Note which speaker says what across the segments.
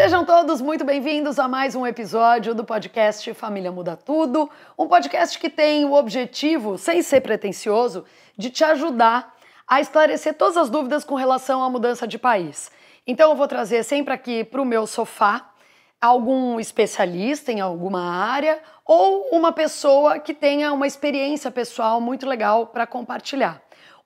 Speaker 1: Sejam todos muito bem-vindos a mais um episódio do podcast Família Muda Tudo, um podcast que tem o objetivo, sem ser pretensioso, de te ajudar a esclarecer todas as dúvidas com relação à mudança de país. Então eu vou trazer sempre aqui para o meu sofá algum especialista em alguma área ou uma pessoa que tenha uma experiência pessoal muito legal para compartilhar.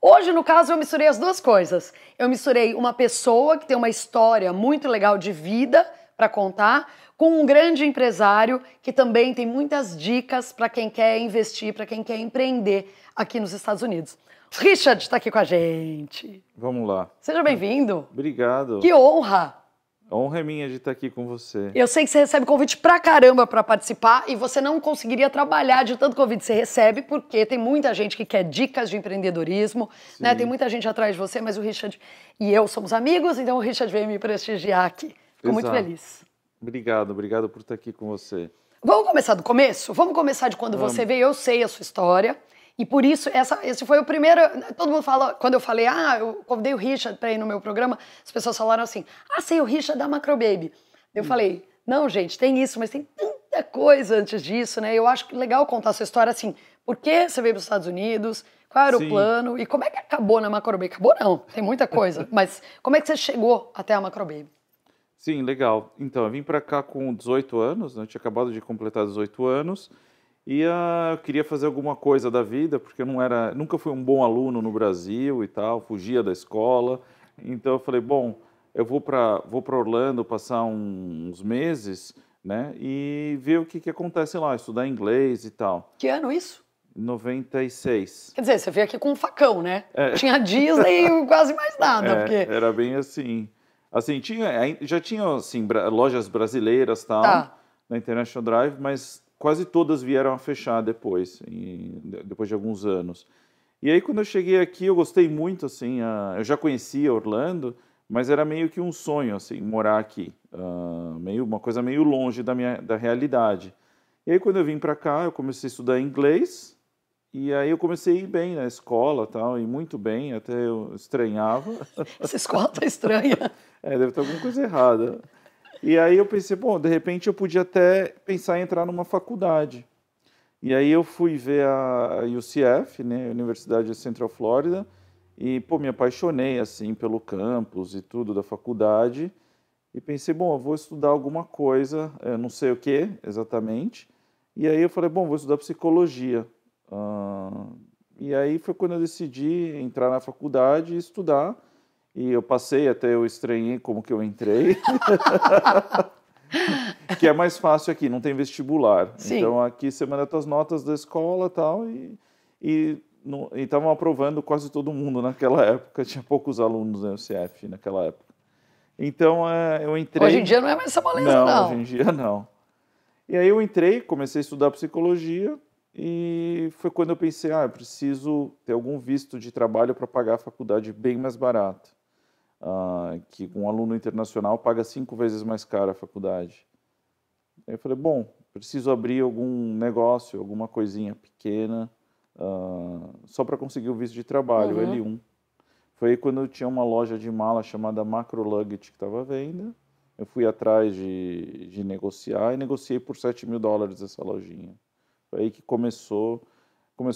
Speaker 1: Hoje, no caso, eu misturei as duas coisas. Eu misturei uma pessoa que tem uma história muito legal de vida para contar com um grande empresário que também tem muitas dicas para quem quer investir, para quem quer empreender aqui nos Estados Unidos. Richard está aqui com a gente.
Speaker 2: Vamos lá.
Speaker 1: Seja bem-vindo.
Speaker 2: Obrigado.
Speaker 1: Que honra!
Speaker 2: A honra é minha de estar aqui com você.
Speaker 1: Eu sei que você recebe convite pra caramba para participar e você não conseguiria trabalhar de tanto convite que você recebe, porque tem muita gente que quer dicas de empreendedorismo, né? Tem muita gente atrás de você, mas o Richard e eu somos amigos, então o Richard veio me prestigiar aqui. Fico muito feliz.
Speaker 2: Obrigado por estar aqui com você.
Speaker 1: Vamos começar do começo? Vamos começar de quando você veio. Eu sei a sua história. E por isso, esse foi o primeiro... Todo mundo fala... Quando eu falei, eu convidei o Richard para ir no meu programa, as pessoas falaram assim, sei, o Richard da Macrobaby. Eu falei, não, gente, tem isso, mas tem tanta coisa antes disso, né? Eu acho legal contar a sua história assim. Por que você veio para os Estados Unidos? Qual era o plano? E como é que acabou na Macrobaby? Acabou não, tem muita coisa. Mas como é que você chegou até a Macrobaby?
Speaker 2: Sim, legal. Então, eu vim para cá com 18 anos, né? Eu tinha acabado de completar 18 anos. E eu queria fazer alguma coisa da vida, porque eu nunca fui um bom aluno no Brasil e tal, fugia da escola. Então eu falei, bom, eu vou para Orlando passar uns meses, né, e ver o que acontece lá, estudar inglês e tal.
Speaker 1: Que ano isso?
Speaker 2: 96.
Speaker 1: Quer dizer, você veio aqui com um facão, né? Tinha Disney e quase mais nada. Porque...
Speaker 2: Era bem assim. Assim, já tinha assim, lojas brasileiras tal, na International Drive, mas... quase todas vieram a fechar depois de alguns anos. E aí, quando eu cheguei aqui, eu gostei muito, assim, eu já conhecia Orlando, mas era meio que um sonho, assim, morar aqui. Uma coisa meio longe da realidade. E aí, quando eu vim para cá, eu comecei a estudar inglês, e aí eu comecei a ir bem na escola, tal, e muito bem, até eu estranhava.
Speaker 1: Essa escola tá estranha.
Speaker 2: Deve ter alguma coisa errada. E aí eu pensei, bom, de repente eu podia até pensar em entrar numa faculdade. E aí eu fui ver a UCF, né, Universidade de Central Florida, e, me apaixonei, assim, pelo campus e tudo da faculdade. E pensei, bom, eu vou estudar alguma coisa, eu não sei o que exatamente. E aí eu falei, bom, vou estudar psicologia. E aí foi quando eu decidi entrar na faculdade e estudar. E eu passei, até eu estranhei como que eu entrei. Que é mais fácil aqui, não tem vestibular.
Speaker 1: Sim.
Speaker 2: Então aqui você manda as notas da escola tal, e estavam aprovando quase todo mundo naquela época. Tinha poucos alunos na UCF naquela época. Então eu entrei...
Speaker 1: Hoje em dia não é mais essa moleza, não.
Speaker 2: Hoje em dia não. E aí eu entrei, comecei a estudar psicologia, e foi quando eu pensei, eu preciso ter algum visto de trabalho para pagar a faculdade bem mais barato. Que um aluno internacional paga 5 vezes mais caro a faculdade. Aí eu falei, bom, preciso abrir algum negócio, alguma coisinha pequena, só para conseguir o visto de trabalho, L1. Foi aí quando eu tinha uma loja de mala chamada Macro Luggage que estava à venda. Eu fui atrás de negociar e negociei por $7.000 essa lojinha. Foi aí que começou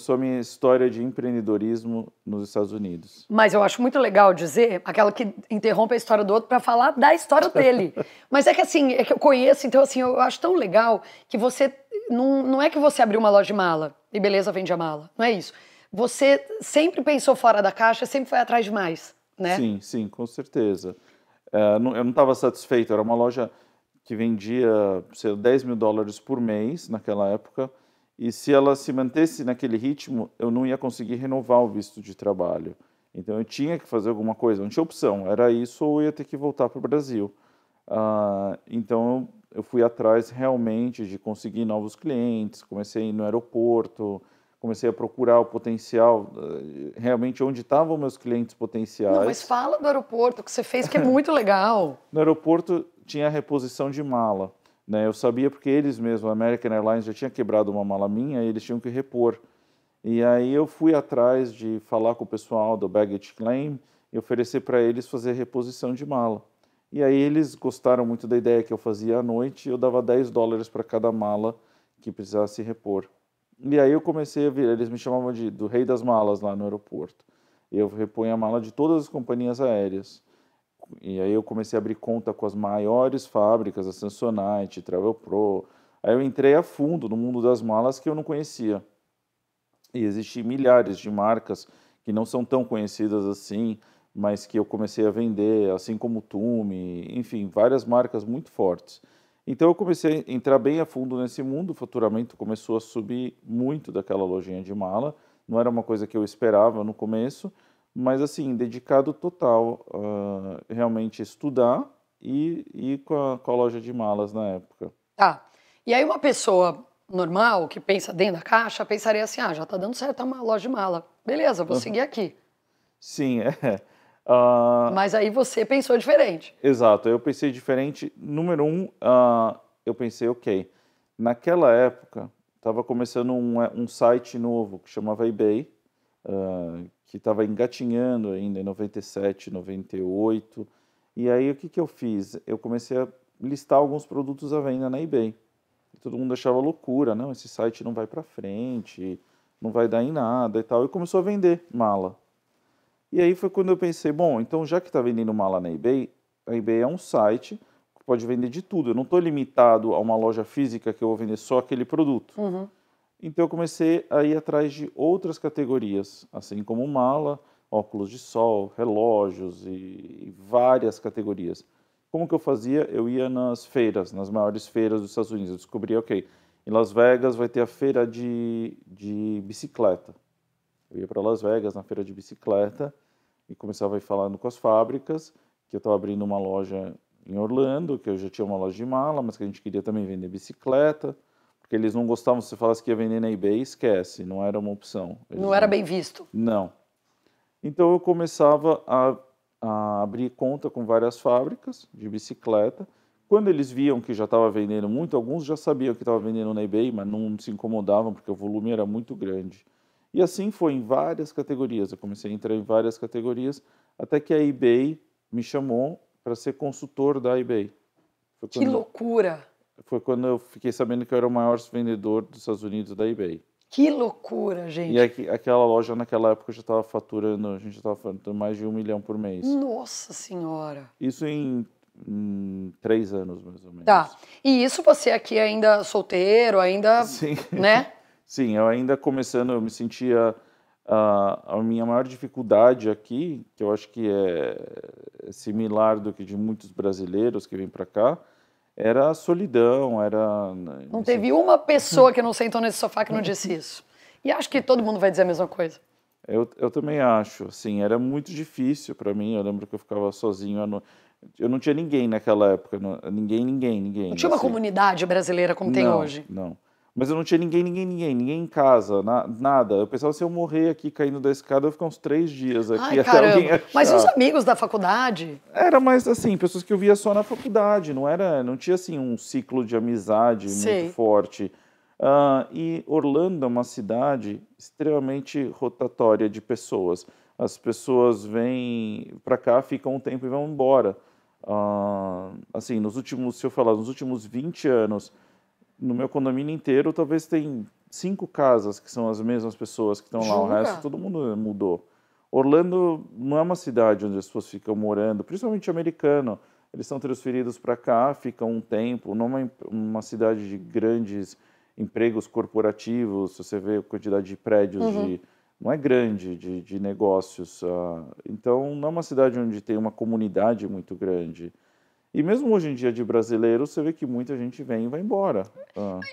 Speaker 2: a minha história de empreendedorismo nos Estados Unidos.
Speaker 1: Mas eu acho muito legal dizer, aquela que interrompe a história do outro para falar da história dele. Mas é que assim, é que eu conheço, então assim, eu acho tão legal que você, não é que você abriu uma loja de mala e beleza, vende a mala, não é isso. Você sempre pensou fora da caixa, sempre foi atrás de mais, né?
Speaker 2: Sim, com certeza. Eu não estava satisfeito, era uma loja que vendia $10.000 por mês naquela época, e se ela se mantesse naquele ritmo, eu não ia conseguir renovar o visto de trabalho. Então eu tinha que fazer alguma coisa, não tinha opção, era isso ou eu ia ter que voltar para o Brasil. Então eu fui atrás realmente de conseguir novos clientes, comecei a ir no aeroporto, comecei a procurar o potencial, realmente onde estavam meus clientes potenciais.
Speaker 1: Não, mas fala do aeroporto que você fez, que é muito legal.
Speaker 2: No aeroporto tinha a reposição de mala. Né, eu sabia porque eles mesmos, a American Airlines já tinha quebrado uma mala minha e eles tinham que repor. E aí eu fui atrás de falar com o pessoal do Baggage Claim e oferecer para eles fazer reposição de mala. E aí eles gostaram muito da ideia que eu fazia à noite e eu dava $10 para cada mala que precisasse repor. E aí eu comecei a vir, eles me chamavam do rei das malas lá no aeroporto. Eu reponho a mala de todas as companhias aéreas. E aí eu comecei a abrir conta com as maiores fábricas, a Samsonite, Travelpro. Aí eu entrei a fundo no mundo das malas que eu não conhecia. E existem milhares de marcas que não são tão conhecidas assim, mas que eu comecei a vender, assim como Tumi, enfim, várias marcas muito fortes. Então eu comecei a entrar bem a fundo nesse mundo, o faturamento começou a subir muito daquela lojinha de mala, não era uma coisa que eu esperava no começo, mas assim, dedicado total a realmente estudar e com a loja de malas na época.
Speaker 1: Tá. E aí uma pessoa normal, que pensa dentro da caixa, pensaria assim, já tá dando certo uma loja de mala. Beleza, vou seguir aqui.
Speaker 2: Sim, é.
Speaker 1: Mas aí você pensou diferente.
Speaker 2: Exato, eu pensei diferente. Número um, eu pensei, ok, naquela época estava começando um site novo que chamava eBay, que estava engatinhando ainda em 97, 98. E aí o que eu fiz? Eu comecei a listar alguns produtos à venda na eBay. E todo mundo achava loucura, não, esse site não vai para frente, não vai dar em nada e tal. E começou a vender mala. E aí foi quando eu pensei, bom, então já que está vendendo mala na eBay, a eBay é um site que pode vender de tudo. Eu não estou limitado a uma loja física que eu vou vender só aquele produto.
Speaker 1: Uhum.
Speaker 2: Então eu comecei a ir atrás de outras categorias, assim como mala, óculos de sol, relógios e várias categorias. Como que eu fazia? Eu ia nas feiras, nas maiores feiras dos Estados Unidos. Eu descobri, ok, em Las Vegas vai ter a feira de bicicleta. Eu ia para Las Vegas na feira de bicicleta e começava a ir falando com as fábricas, que eu estava abrindo uma loja em Orlando, que eu já tinha uma loja de mala, mas que a gente queria também vender bicicleta, porque eles não gostavam, se você falasse que ia vender na eBay, esquece, não era uma opção.
Speaker 1: Não era bem visto.
Speaker 2: Não. Então eu começava a abrir conta com várias fábricas de bicicleta. Quando eles viam que já estava vendendo muito, alguns já sabiam que estava vendendo na eBay, mas não se incomodavam porque o volume era muito grande. E assim foi em várias categorias. Eu comecei a entrar em várias categorias, até que a eBay me chamou para ser consultor da eBay.
Speaker 1: Que loucura!
Speaker 2: Foi quando eu fiquei sabendo que eu era o maior vendedor dos Estados Unidos da eBay.
Speaker 1: Que loucura, gente!
Speaker 2: E aquela loja naquela época já estava faturando, a gente já estava faturando mais de $1 milhão por mês.
Speaker 1: Nossa Senhora!
Speaker 2: Isso em 3 anos, mais ou menos.
Speaker 1: Tá. E isso você aqui ainda solteiro, ainda,
Speaker 2: Sim.
Speaker 1: né?
Speaker 2: Sim, eu ainda começando, eu me sentia... a minha maior dificuldade aqui, que eu acho que é similar do que de muitos brasileiros que vêm para cá, era a solidão, era...
Speaker 1: Não teve uma pessoa que não sentou nesse sofá que não disse isso. E acho que todo mundo vai dizer a mesma coisa.
Speaker 2: Eu também acho, assim, era muito difícil para mim, eu lembro que eu ficava sozinho, eu não tinha ninguém naquela época, ninguém.
Speaker 1: Não tinha uma
Speaker 2: assim.
Speaker 1: comunidade brasileira como tem hoje.
Speaker 2: Não. Mas eu não tinha ninguém em casa, nada. Eu pensava, se eu morrer aqui caindo da escada, eu vou ficar uns 3 dias aqui
Speaker 1: Ai,
Speaker 2: até
Speaker 1: caramba.
Speaker 2: alguém achar.
Speaker 1: Mas e os amigos da faculdade?
Speaker 2: Era mais assim, pessoas que eu via só na faculdade, não tinha assim um ciclo de amizade muito forte. E Orlando é uma cidade extremamente rotatória de pessoas. As pessoas vêm para cá, ficam um tempo e vão embora. Assim, se eu falar, nos últimos 20 anos, no meu condomínio inteiro, talvez tem 5 casas que são as mesmas pessoas que estão lá. O resto, todo mundo mudou. Orlando não é uma cidade onde as pessoas ficam morando, principalmente americano. Eles são transferidos para cá, ficam um tempo. Não é uma cidade de grandes empregos corporativos. Se você vê a quantidade de prédios, não é grande de negócios. Então, não é uma cidade onde tem uma comunidade muito grande. E mesmo hoje em dia de brasileiro, você vê que muita gente vem e vai embora.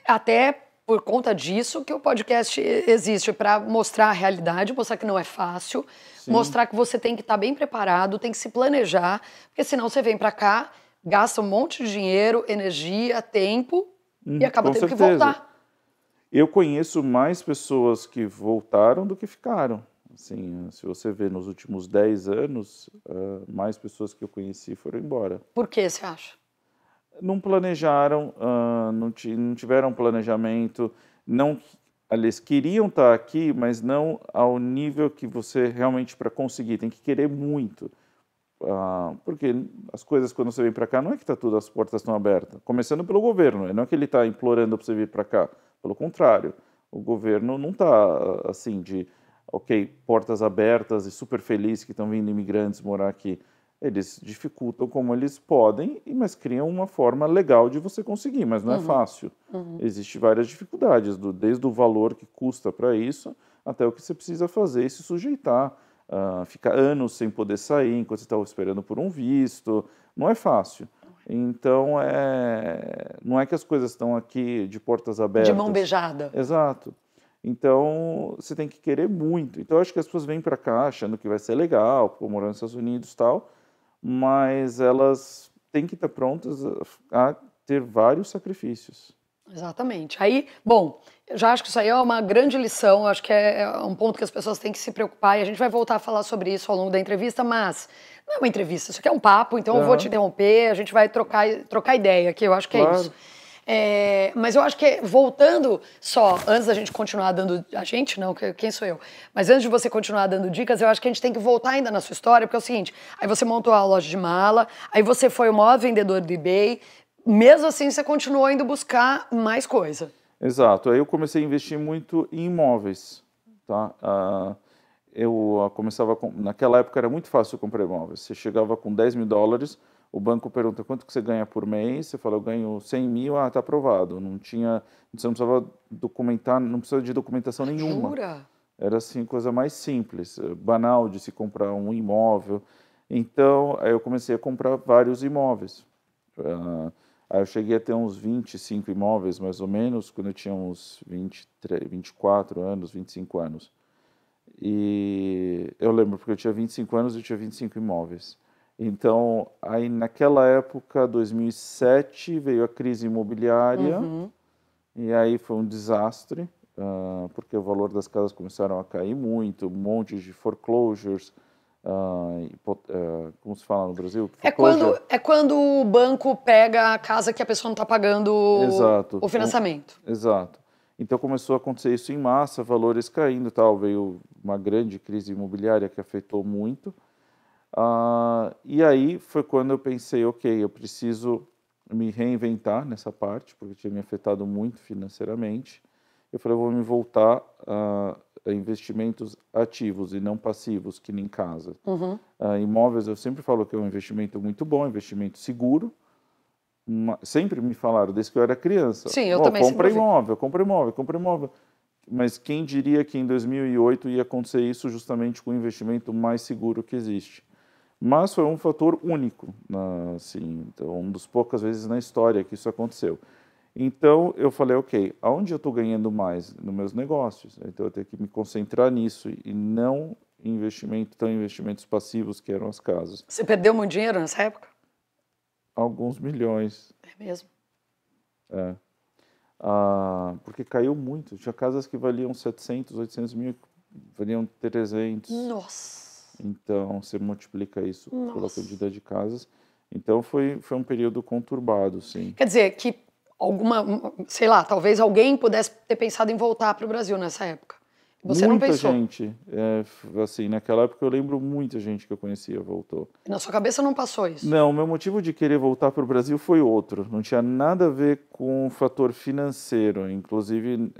Speaker 1: Até por conta disso que o podcast existe, para mostrar a realidade, mostrar que não é fácil, mostrar que você tem que estar bem preparado, tem que se planejar, porque senão você vem para cá, gasta um monte de dinheiro, energia, tempo e acaba tendo que voltar.
Speaker 2: Eu conheço mais pessoas que voltaram do que ficaram. Assim, se você vê nos últimos 10 anos, mais pessoas que eu conheci foram embora.
Speaker 1: Por que você acha?
Speaker 2: Não planejaram, não tiveram planejamento, eles queriam estar aqui, mas não ao nível que você realmente, para conseguir, tem que querer muito. Porque as coisas, quando você vem para cá, não é que tá tudo, as portas estão abertas. Começando pelo governo, não é que ele está implorando para você vir para cá. Pelo contrário, o governo não está assim de, ok, portas abertas e super feliz que estão vindo imigrantes morar aqui. Eles dificultam como eles podem, mas criam uma forma legal de você conseguir, mas não é fácil. Existem várias dificuldades, desde o valor que custa para isso, até o que você precisa fazer e se sujeitar. Ficar anos sem poder sair enquanto você está esperando por um visto, não é fácil. Então, não é que as coisas estão aqui de portas abertas.
Speaker 1: De mão beijada.
Speaker 2: Exato. Então, você tem que querer muito. Então, eu acho que as pessoas vêm para cá achando que vai ser legal, pô, morar nos Estados Unidos e tal, mas elas têm que estar prontas a ter vários sacrifícios.
Speaker 1: Exatamente. Aí, bom, eu já acho que isso aí é uma grande lição, acho que é um ponto que as pessoas têm que se preocupar, e a gente vai voltar a falar sobre isso ao longo da entrevista, mas não é uma entrevista, isso aqui é um papo, então eu vou te interromper, a gente vai trocar ideia aqui, eu acho que é isso. Mas eu acho que, voltando só, antes da gente continuar dando... A gente não, quem sou eu? Mas antes de você continuar dando dicas, eu acho que a gente tem que voltar ainda na sua história, porque é o seguinte, aí você montou a loja de mala, aí você foi o maior vendedor do eBay, mesmo assim você continuou indo buscar mais coisa.
Speaker 2: Exato, aí eu comecei a investir muito em imóveis, tá? Eu começava naquela época era muito fácil comprar imóveis. Você chegava com $10.000, o banco pergunta quanto que você ganha por mês, você fala eu ganho 100 mil, tá aprovado. Você não precisava documentar, não precisa de documentação nenhuma.
Speaker 1: Jura?
Speaker 2: Era assim coisa mais simples, banal de se comprar um imóvel. Então aí eu comecei a comprar vários imóveis. Aí eu cheguei a ter uns 25 imóveis, mais ou menos, quando eu tinha uns 24 anos, 25 anos. E eu lembro, porque eu tinha 25 anos e eu tinha 25 imóveis. Então, aí naquela época, 2007, veio a crise imobiliária, e aí foi um desastre, porque o valor das casas começaram a cair muito, um monte de foreclosures, como se fala no Brasil?
Speaker 1: É quando o banco pega a casa que a pessoa não está pagando
Speaker 2: Exato.
Speaker 1: o financiamento.
Speaker 2: Exato. Então começou a acontecer isso em massa, valores caindo, tal, veio uma grande crise imobiliária que afetou muito. E aí foi quando eu pensei, ok, eu preciso me reinventar nessa parte, porque tinha me afetado muito financeiramente. Eu falei, eu vou me voltar a investimentos ativos e não passivos, que nem casa. Imóveis, eu sempre falo que é um investimento muito bom, investimento seguro. Sempre me falaram, desde que eu era criança.
Speaker 1: Sim, eu também
Speaker 2: compra
Speaker 1: sempre
Speaker 2: imóvel, compra imóvel, compra imóvel. Mas quem diria que em 2008 ia acontecer isso justamente com o investimento mais seguro que existe? Mas foi um fator único, assim, então, um dos poucas vezes na história que isso aconteceu. Então eu falei, ok, aonde eu estou ganhando mais? Nos meus negócios. Então eu tenho que me concentrar nisso e não em investimentos passivos que eram as casas.
Speaker 1: Você perdeu muito dinheiro nessa época?
Speaker 2: Alguns milhões.
Speaker 1: É mesmo?
Speaker 2: Porque caiu muito. Tinha casas que valiam 700, 800 mil, valiam 300.
Speaker 1: Nossa!
Speaker 2: Então, você multiplica isso pela
Speaker 1: Nossa.
Speaker 2: quantidade de casas. Então, foi um período conturbado, sim.
Speaker 1: Quer dizer, que sei lá, talvez alguém pudesse ter pensado em voltar para o Brasil nessa época. Você não pensou?
Speaker 2: Muita gente, assim, naquela época eu lembro muita gente que eu conhecia voltou.
Speaker 1: Na sua cabeça não passou isso?
Speaker 2: Não, o meu motivo de querer voltar para o Brasil foi outro. Não tinha nada a ver com o fator financeiro. Inclusive,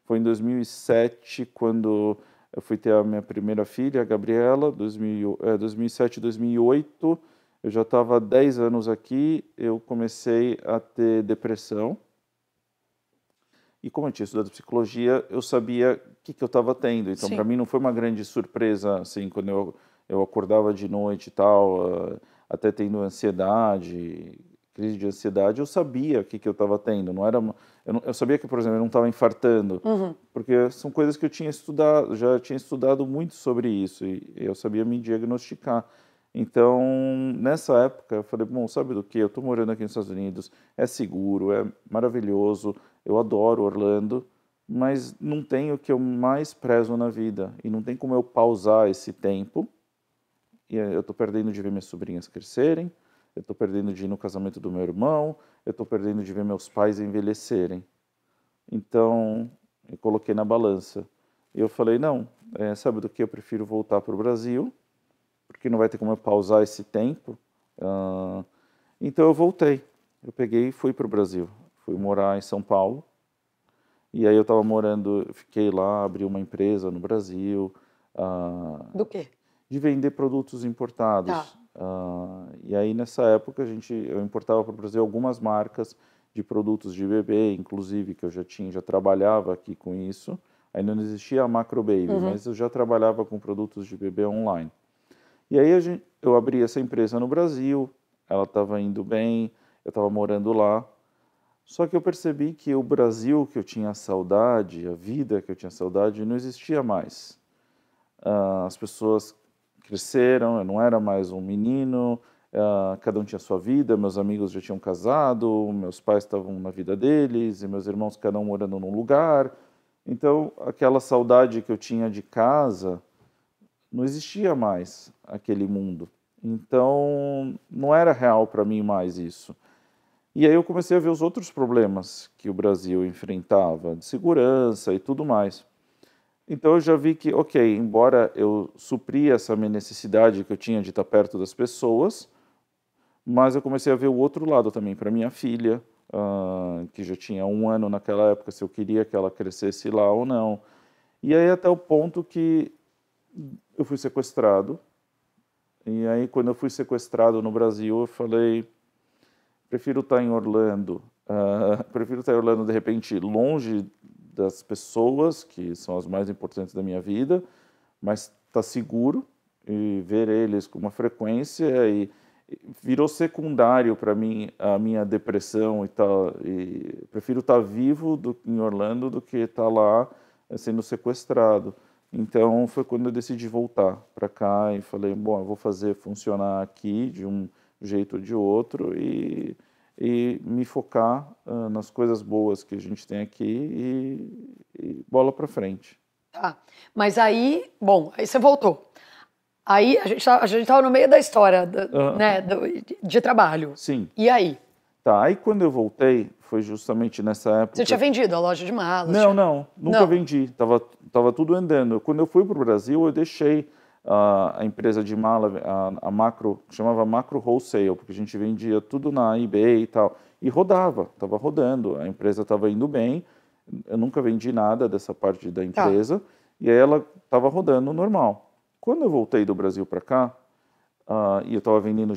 Speaker 2: foi em 2007 quando eu fui ter a minha primeira filha, a Gabriela, 2007, 2008. Eu já estava há 10 anos aqui, eu comecei a ter depressão. E como eu tinha estudado psicologia, eu sabia o que eu estava tendo. Então, para mim, não foi uma grande surpresa, assim, quando eu acordava de noite e tal, até tendo ansiedade, crise de ansiedade, eu sabia o que eu estava tendo. Não era eu sabia que, por exemplo, eu não estava infartando, porque são coisas que eu tinha estudado, já tinha estudado muito sobre isso, e eu sabia me diagnosticar. Então, nessa época, eu falei, bom, sabe do que? Eu estou morando aqui nos Estados Unidos, é seguro, é maravilhoso, eu adoro Orlando, mas não tem o que eu mais prezo na vida, e não tem como eu pausar esse tempo, e eu estou perdendo de ver minhas sobrinhas crescerem, eu estou perdendo de ir no casamento do meu irmão, eu estou perdendo de ver meus pais envelhecerem. Então, eu coloquei na balança. E eu falei, não, sabe do que? Eu prefiro voltar para o Brasil, porque não vai ter como eu pausar esse tempo. Então eu voltei. Eu peguei e fui para o Brasil. Fui morar em São Paulo. E aí eu estava morando, fiquei lá, abri uma empresa no Brasil.
Speaker 1: Do quê?
Speaker 2: De vender produtos
Speaker 1: Tá.
Speaker 2: importados. E aí nessa época eu importava para o Brasil algumas marcas de produtos de bebê, inclusive, que eu já trabalhava aqui com isso. Ainda não existia a Macro Baby, mas eu já trabalhava com produtos de bebê online. E aí eu abri essa empresa no Brasil, ela estava indo bem, eu estava morando lá. Só que eu percebi que o Brasil que eu tinha saudade, a vida que eu tinha saudade, não existia mais. As pessoas cresceram, eu não era mais um menino, cada um tinha sua vida, meus amigos já tinham casado, meus pais estavam na vida deles, e meus irmãos cada um morando num lugar. Então, aquela saudade que eu tinha de casa, não existia mais aquele mundo. Então, não era real para mim mais isso. E aí eu comecei a ver os outros problemas que o Brasil enfrentava, de segurança e tudo mais. Então eu já vi que, ok, embora eu supria essa minha necessidade que eu tinha de estar perto das pessoas, mas eu comecei a ver o outro lado também para minha filha, que já tinha 1 ano naquela época, se eu queria que ela crescesse lá ou não. E aí até o ponto que eu fui sequestrado. E aí quando eu fui sequestrado no Brasil, eu falei, prefiro estar em Orlando, prefiro estar em Orlando de repente longe das pessoas que são as mais importantes da minha vida, mas estar seguro e ver eles com uma frequência e virou secundário para mim a minha depressão e tal. E prefiro estar vivo em Orlando do que estar lá sendo sequestrado. Então foi quando eu decidi voltar para cá e falei, bom, eu vou fazer funcionar aqui de um jeito ou de outro e me focar nas coisas boas que a gente tem aqui e bola para frente.
Speaker 1: Tá. Mas aí, bom, aí você voltou. Aí a gente tava no meio da história, né, de trabalho.
Speaker 2: Sim.
Speaker 1: E aí?
Speaker 2: Tá, aí quando eu voltei, foi justamente nessa época...
Speaker 1: Você tinha vendido a loja de malas?
Speaker 2: Não, nunca vendi. Tava tudo andando. Quando eu fui para o Brasil, eu deixei a empresa de mala, a Macro, chamava Macro Wholesale, porque a gente vendia tudo na eBay e tal. E estava rodando, a empresa estava indo bem, eu nunca vendi nada dessa parte da empresa, e aí ela estava rodando normal. Quando eu voltei do Brasil para cá, e eu estava vendendo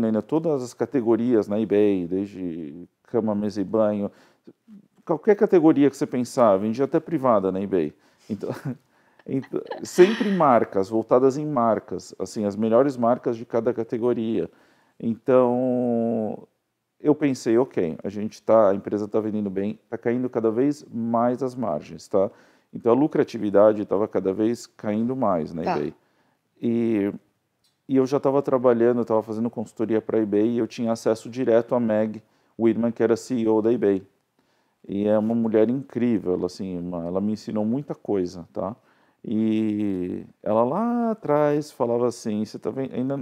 Speaker 2: ainda todas as categorias na eBay, desde cama, mesa e banho, qualquer categoria que você pensar, vendia até privada na eBay. Então, sempre marcas, voltadas em marcas, assim, as melhores marcas de cada categoria. Então, eu pensei, ok, a empresa está vendendo bem, está caindo cada vez mais as margens, tá? Então, a lucratividade estava cada vez caindo mais na eBay. E eu já estava trabalhando, estava fazendo consultoria para a eBay e eu tinha acesso direto a Meg Whitman, que era CEO da eBay. E é uma mulher incrível, ela me ensinou muita coisa, tá? E ela lá atrás falava assim, você tá vendo, ainda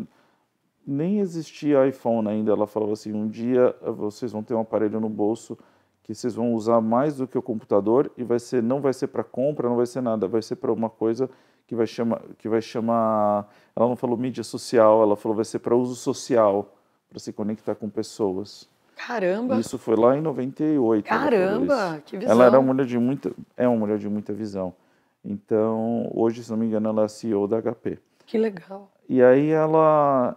Speaker 2: nem existia iPhone ainda, ela falava assim, um dia vocês vão ter um aparelho no bolso que vocês vão usar mais do que o computador e não vai ser para compra, não vai ser nada, vai ser para uma coisa que vai chamar, ela não falou mídia social, ela falou vai ser para uso social, para se conectar com pessoas.
Speaker 1: Caramba!
Speaker 2: Isso foi lá em 98.
Speaker 1: Caramba, que visão!
Speaker 2: Ela era uma mulher uma mulher de muita visão. Então, hoje, se não me engano, ela é a CEO da HP.
Speaker 1: Que legal.
Speaker 2: E aí ela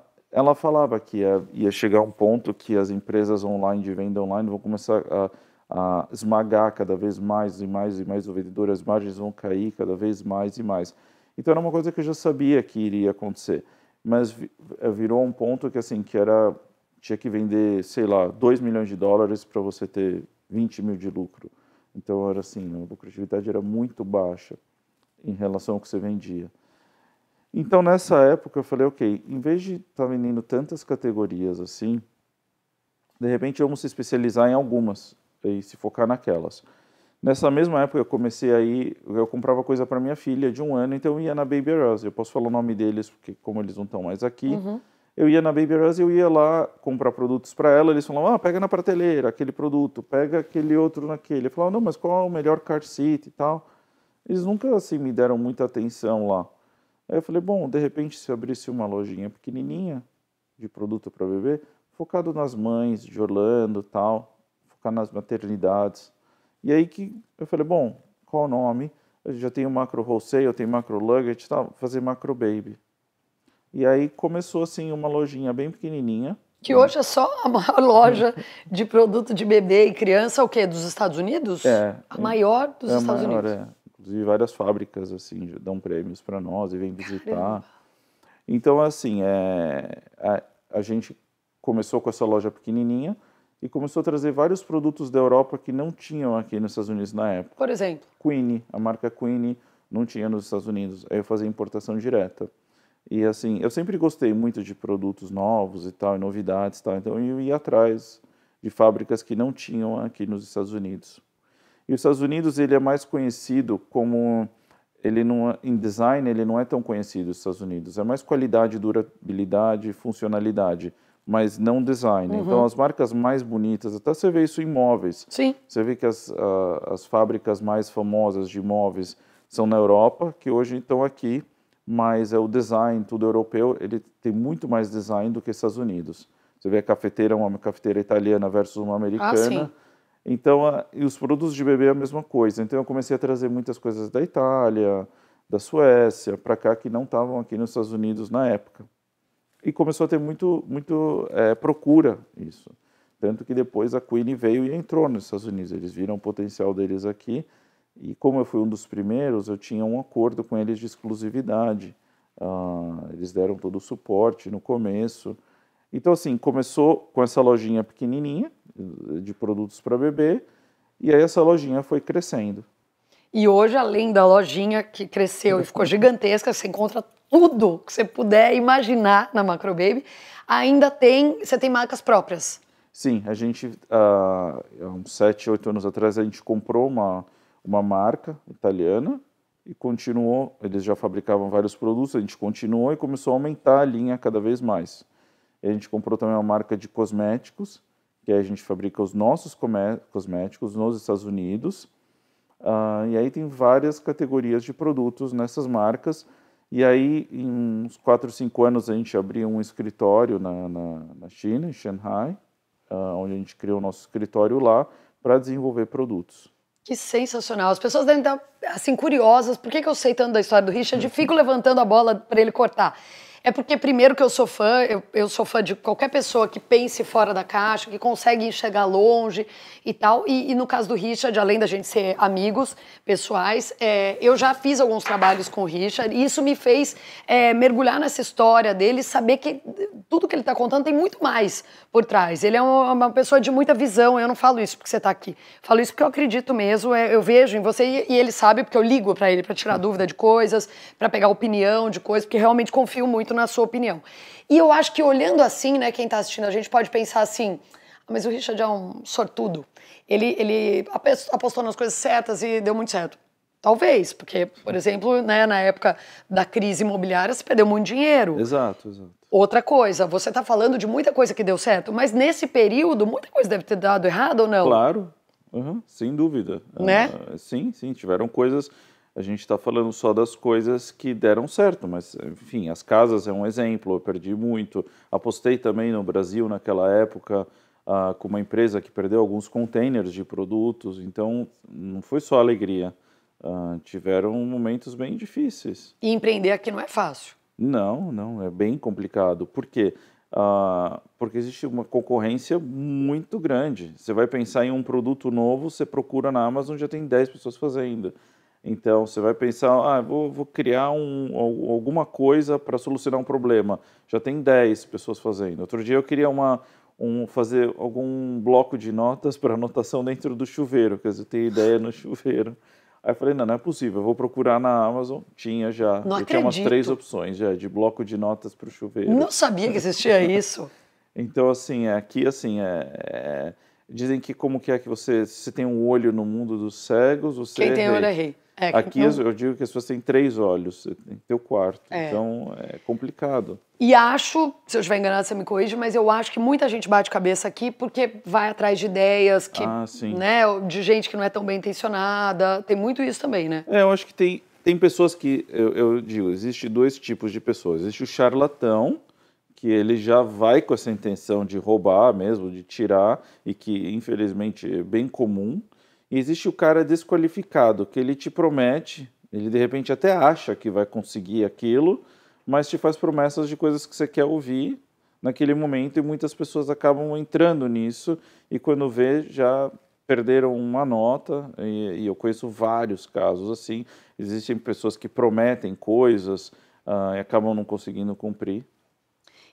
Speaker 2: falava que ia chegar um ponto que as empresas online de venda online vão começar a esmagar cada vez mais e mais e mais o vendedor, as margens vão cair cada vez mais e mais. Então era uma coisa que eu já sabia que iria acontecer, mas virou um ponto que assim tinha que vender, sei lá, 2 milhões de dólares para você ter 20 mil de lucro. Então era assim, a lucratividade era muito baixa em relação ao que você vendia. Então nessa época eu falei, ok, em vez de estar vendendo tantas categorias assim, de repente vamos se especializar em algumas e se focar naquelas. Nessa mesma época eu comprava coisa para minha filha de 1 ano, então eu ia na Baby Us. Eu posso falar o nome deles, porque como eles não estão mais aqui, eu ia na Baby Us e eu ia lá comprar produtos para ela, eles falavam, pega na prateleira aquele produto, pega aquele outro naquele. Eu falava, não, mas qual é o melhor car seat e tal? Eles nunca assim me deram muita atenção lá. Aí eu falei, bom, de repente se eu abrisse uma lojinha pequenininha de produto para bebê, focado nas mães de Orlando, tal, focar nas maternidades. E aí que eu falei, bom, qual o nome? Eu já tenho macro wholesale, eu tenho macro luggage, tal, fazer macro baby. E aí começou assim uma lojinha bem pequenininha.
Speaker 1: Que hoje é só a maior loja de produto de bebê e criança, o quê? Dos Estados Unidos? A maior dos Estados Unidos.
Speaker 2: Inclusive várias fábricas assim dão prêmios para nós e vêm visitar. Caramba. Então assim, a gente começou com essa loja pequenininha e começou a trazer vários produtos da Europa que não tinham aqui nos Estados Unidos na época.
Speaker 1: Por exemplo?
Speaker 2: Queenie, a marca Queenie não tinha nos Estados Unidos. Aí eu fazia importação direta. E assim, eu sempre gostei muito de produtos novos e tal, e novidades e tal. Então eu ia atrás de fábricas que não tinham aqui nos Estados Unidos. E os Estados Unidos, ele é mais conhecido como... em design, ele não é tão conhecido nos Estados Unidos. É mais qualidade, durabilidade, funcionalidade, mas não design. Então, as marcas mais bonitas, até você vê isso em móveis.
Speaker 1: Sim.
Speaker 2: Você vê que as fábricas mais famosas de móveis são na Europa, que hoje estão aqui, mas o design, tudo europeu, ele tem muito mais design do que os Estados Unidos. Você vê a cafeteira, uma cafeteira italiana versus uma americana.
Speaker 1: Sim.
Speaker 2: Então, e os produtos de bebê é a mesma coisa. Então, eu comecei a trazer muitas coisas da Itália, da Suécia, para cá, que não estavam aqui nos Estados Unidos na época. E começou a ter muito procura isso. Tanto que depois a Queenie veio e entrou nos Estados Unidos. Eles viram o potencial deles aqui. E como eu fui um dos primeiros, eu tinha um acordo com eles de exclusividade. Eles deram todo o suporte no começo. Então, assim, começou com essa lojinha pequenininha de produtos para bebê, e aí essa lojinha foi crescendo.
Speaker 1: E hoje, além da lojinha que cresceu e ficou gigantesca, você encontra tudo que você puder imaginar na Macro Baby, você tem marcas próprias.
Speaker 2: Sim, a gente, há uns 7, 8 anos atrás, a gente comprou uma marca italiana e continuou, eles já fabricavam vários produtos, a gente continuou e começou a aumentar a linha cada vez mais. E a gente comprou também uma marca de cosméticos, que aí a gente fabrica os nossos cosméticos nos Estados Unidos. E aí tem várias categorias de produtos nessas marcas. E aí, em uns 4, 5 anos, a gente abriu um escritório na China, em Shanghai, onde a gente criou o nosso escritório lá para desenvolver produtos.
Speaker 1: Que sensacional. As pessoas devem estar assim, curiosas. Por que eu sei tanto da história do Richard e fico levantando a bola para ele cortar? É porque, primeiro, que eu sou fã, eu sou fã de qualquer pessoa que pense fora da caixa, que consegue chegar longe e tal. E no caso do Richard, além da gente ser amigos pessoais, eu já fiz alguns trabalhos com o Richard e isso me fez mergulhar nessa história dele, saber que tudo que ele está contando tem muito mais por trás. Ele é uma pessoa de muita visão, eu não falo isso porque você está aqui. Falo isso porque eu acredito mesmo, eu vejo em você e ele sabe porque eu ligo para ele para tirar dúvida de coisas, para pegar opinião de coisas, porque realmente confio muito na sua opinião. E eu acho que olhando assim, né, quem está assistindo a gente pode pensar assim, mas o Richard é um sortudo. Ele apostou nas coisas certas e deu muito certo. Talvez, porque, por exemplo, né, na época da crise imobiliária, você perdeu muito dinheiro.
Speaker 2: Exato.
Speaker 1: Outra coisa, você está falando de muita coisa que deu certo, mas nesse período, muita coisa deve ter dado errado ou não?
Speaker 2: Claro, sem dúvida.
Speaker 1: Né?
Speaker 2: Sim, tiveram coisas... A gente está falando só das coisas que deram certo, mas, enfim, as casas é um exemplo, eu perdi muito. Apostei também no Brasil naquela época com uma empresa que perdeu alguns containers de produtos, então não foi só alegria, tiveram momentos bem difíceis.
Speaker 1: E empreender aqui não é fácil.
Speaker 2: Não, é bem complicado. Por quê? Porque existe uma concorrência muito grande. Você vai pensar em um produto novo, você procura na Amazon, já tem 10 pessoas fazendo. Então, você vai pensar, vou criar alguma coisa para solucionar um problema. Já tem 10 pessoas fazendo. Outro dia eu queria fazer algum bloco de notas para anotação dentro do chuveiro, quer dizer, eu tenho ideia no chuveiro. Aí eu falei, não é possível, eu vou procurar na Amazon. Tinha já.
Speaker 1: Não
Speaker 2: tinha umas 3 opções já, de bloco de notas para o chuveiro.
Speaker 1: Não sabia que existia isso.
Speaker 2: Então, assim, aqui, assim, dizem que como que é que você tem um olho no mundo dos cegos, você
Speaker 1: Quem tem olho é rei.
Speaker 2: Aqui eu digo que as pessoas têm 3 olhos, você tem que ter o quarto. Então é complicado.
Speaker 1: E acho, se eu estiver enganado você me corrige, mas eu acho que muita gente bate cabeça aqui porque vai atrás de ideias, né, de gente que não é tão bem intencionada. Tem muito isso também, né?
Speaker 2: Eu acho que tem pessoas que, eu digo, existe dois tipos de pessoas. Existe o charlatão, que ele já vai com essa intenção de roubar mesmo, de tirar, e que infelizmente é bem comum. E existe o cara desqualificado, que ele te promete, ele de repente até acha que vai conseguir aquilo, mas te faz promessas de coisas que você quer ouvir naquele momento, e muitas pessoas acabam entrando nisso, e quando vê, já perderam uma nota, e eu conheço vários casos assim. Existem pessoas que prometem coisas e acabam não conseguindo cumprir.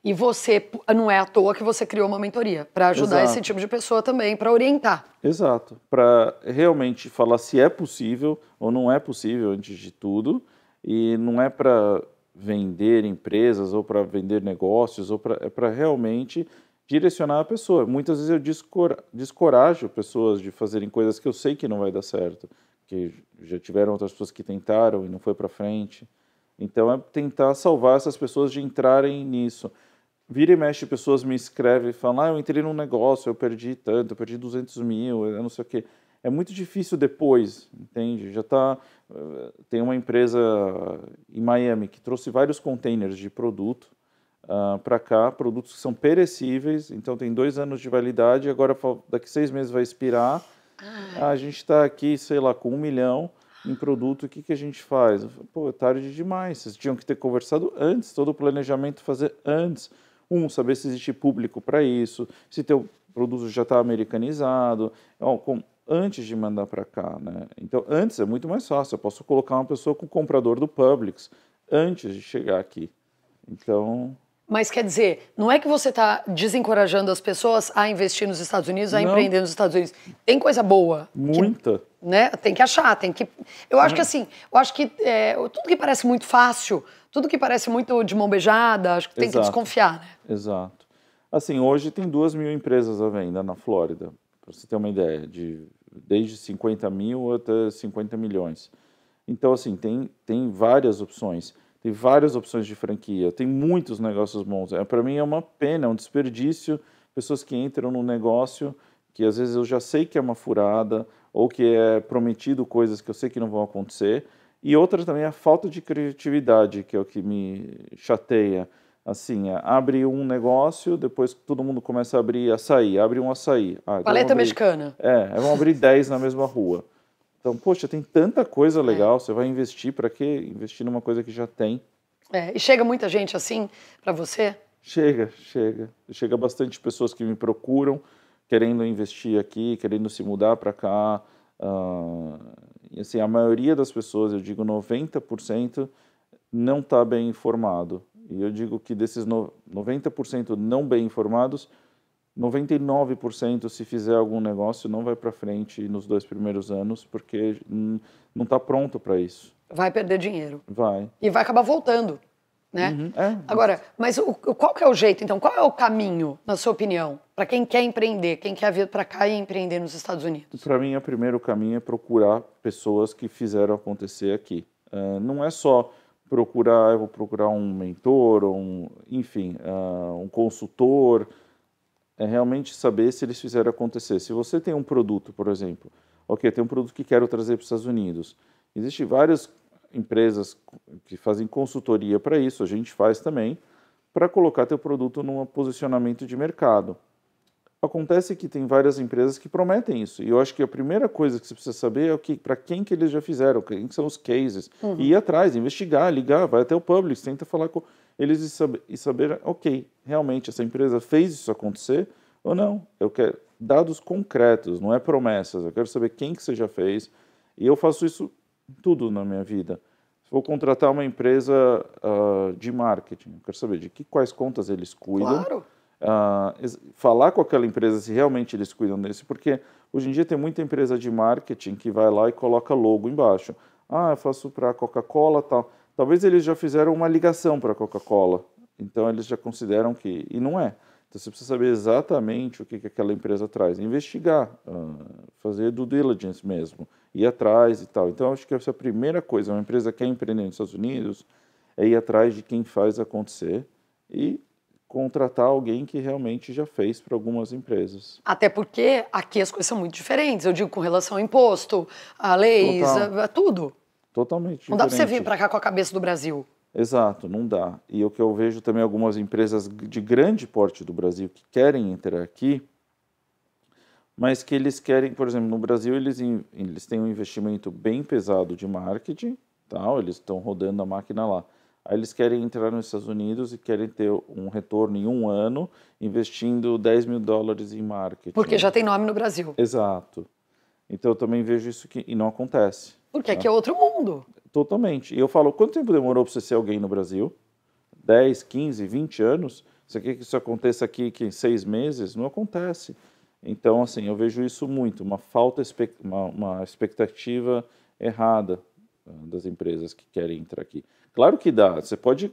Speaker 1: E você, não é à toa que você criou uma mentoria, para ajudar esse tipo de pessoa também, para orientar.
Speaker 2: Exato, para realmente falar se é possível ou não é possível antes de tudo, e não é para vender empresas ou para vender negócios, ou é para realmente direcionar a pessoa. Muitas vezes eu descorajo pessoas de fazerem coisas que eu sei que não vai dar certo, que já tiveram outras pessoas que tentaram e não foi para frente. Então é tentar salvar essas pessoas de entrarem nisso. Vira e mexe, pessoas me escrevem e falam, eu entrei num negócio, eu perdi tanto, eu perdi 200 mil, eu não sei o quê. É muito difícil depois, entende? Tem uma empresa em Miami que trouxe vários containers de produto para cá, produtos que são perecíveis, então tem 2 anos de validade, agora daqui 6 meses vai expirar. A gente está aqui, sei lá, com 1 milhão em produto, o que a gente faz? Pô, é tarde demais, vocês tinham que ter conversado antes, todo o planejamento fazer antes. Saber se existe público para isso, se teu produto já está americanizado, antes de mandar para cá, né? Então, antes é muito mais fácil, eu posso colocar uma pessoa com o comprador do Publix antes de chegar aqui. Então...
Speaker 1: Mas quer dizer, não é que você está desencorajando as pessoas a investir nos Estados Unidos, a empreender nos Estados Unidos. Tem coisa boa.
Speaker 2: Muita.
Speaker 1: Né? Tem que achar, tem que... Eu acho que assim, tudo que parece muito fácil, tudo que parece muito de mão beijada, acho que tem que desconfiar, né?
Speaker 2: Exato. Assim, hoje tem 2.000 empresas à venda na Flórida, para você ter uma ideia, desde 50 mil até 50 milhões. Então, assim, tem várias opções. Tem várias opções de franquia, tem muitos negócios bons. Para mim é uma pena, é um desperdício, pessoas que entram no negócio que às vezes eu já sei que é uma furada, ou que é prometido coisas que eu sei que não vão acontecer. E outra também é a falta de criatividade, que é o que me chateia. Assim, abre um negócio, depois todo mundo começa a abrir açaí, abre um açaí.
Speaker 1: Paleta mexicana.
Speaker 2: Vão abrir 10 na mesma rua. Então, poxa, tem tanta coisa legal, você vai investir, para quê? Investir numa coisa que já tem.
Speaker 1: E chega muita gente assim para você?
Speaker 2: Chega. Chega bastante pessoas que me procuram, querendo investir aqui, querendo se mudar para cá. E assim, a maioria das pessoas, eu digo 90%, não está bem informado. E eu digo que desses 90% não bem informados, 99% se fizer algum negócio não vai para frente nos 2 primeiros anos, porque não está pronto para isso.
Speaker 1: Vai perder dinheiro.
Speaker 2: Vai.
Speaker 1: E vai acabar voltando, né? Agora, mas qual que é o jeito, então? Qual é o caminho, na sua opinião, para quem quer empreender, quem quer vir para cá e empreender nos Estados Unidos?
Speaker 2: Para mim, o primeiro caminho é procurar pessoas que fizeram acontecer aqui. Não é só procurar, eu vou procurar um mentor, enfim, um consultor. É realmente saber se eles fizeram acontecer. Se você tem um produto, por exemplo, tem um produto que quero trazer para os Estados Unidos. Existem várias empresas que fazem consultoria para isso, a gente faz também, para colocar teu produto num posicionamento de mercado. Acontece que tem várias empresas que prometem isso, e eu acho que a primeira coisa que você precisa saber é para quem que eles já fizeram, quem são os cases, e ir atrás, investigar, ligar, vai até o Publix, tenta falar com eles e saber, realmente essa empresa fez isso acontecer ou não. Eu quero dados concretos, não é promessas, eu quero saber quem que você já fez, e eu faço isso tudo na minha vida. Se vou contratar uma empresa de marketing, eu quero saber de quais contas eles cuidam.
Speaker 1: Claro.
Speaker 2: Falar com aquela empresa se realmente eles cuidam disso, porque hoje em dia tem muita empresa de marketing que vai lá e coloca logo embaixo. Eu faço para a Coca-Cola, tal. Talvez eles já fizeram uma ligação para a Coca-Cola, então eles já consideram que... E não é. Então você precisa saber exatamente o que aquela empresa traz. Investigar, fazer due diligence mesmo, ir atrás e tal. Então acho que essa é a primeira coisa. Uma empresa que quer empreender nos Estados Unidos é ir atrás de quem faz acontecer e contratar alguém que realmente já fez para algumas empresas.
Speaker 1: Até porque aqui as coisas são muito diferentes. Eu digo com relação ao imposto, a leis, a tudo.
Speaker 2: Totalmente
Speaker 1: Não dá para você vir
Speaker 2: diferente.
Speaker 1: para cá com a cabeça do Brasil.
Speaker 2: Exato, não dá. E o que eu vejo também algumas empresas de grande porte do Brasil que querem entrar aqui, mas que eles querem, por exemplo, no Brasil eles têm um investimento bem pesado de marketing, tal, eles estão rodando a máquina lá. Aí eles querem entrar nos Estados Unidos e querem ter um retorno em um ano, investindo $10 mil em marketing.
Speaker 1: Porque já tem nome no Brasil.
Speaker 2: Exato. Então eu também vejo isso e não acontece.
Speaker 1: Porque aqui é outro mundo.
Speaker 2: Totalmente. E eu falo, quanto tempo demorou para você ser alguém no Brasil? 10, 15, 20 anos? Você quer que isso aconteça aqui que em 6 meses? Não acontece. Então, assim, eu vejo isso muito, uma expectativa errada das empresas que querem entrar aqui. Claro que dá, você pode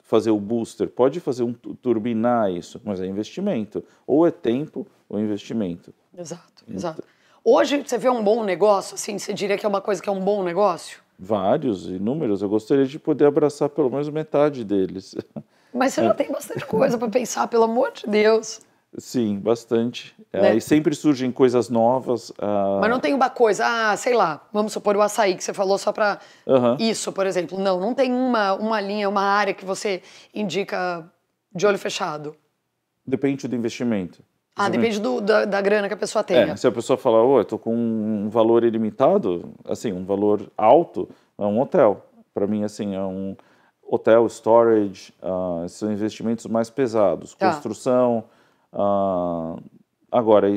Speaker 2: fazer o booster, pode fazer turbinar isso, mas é investimento. Ou é tempo ou investimento.
Speaker 1: Exato, exato. Hoje, você vê um bom negócio, assim, você diria que é uma coisa que é um bom negócio?
Speaker 2: Vários, inúmeros. Eu gostaria de poder abraçar pelo menos metade deles.
Speaker 1: Mas você já tem bastante coisa para pensar, pelo amor de Deus.
Speaker 2: Sim, bastante.
Speaker 1: Né?
Speaker 2: E sempre surgem coisas novas.
Speaker 1: Mas não tem uma coisa, sei lá, vamos supor o açaí que você falou só para isso, por exemplo. Não tem uma linha, uma área que você indica de olho fechado?
Speaker 2: Depende do investimento.
Speaker 1: Depende da grana que a pessoa tenha.
Speaker 2: Se a pessoa falar, eu tô com um valor ilimitado, assim, um valor alto, é um hotel. Para mim, assim, é um hotel, storage, são investimentos mais pesados. Construção, agora,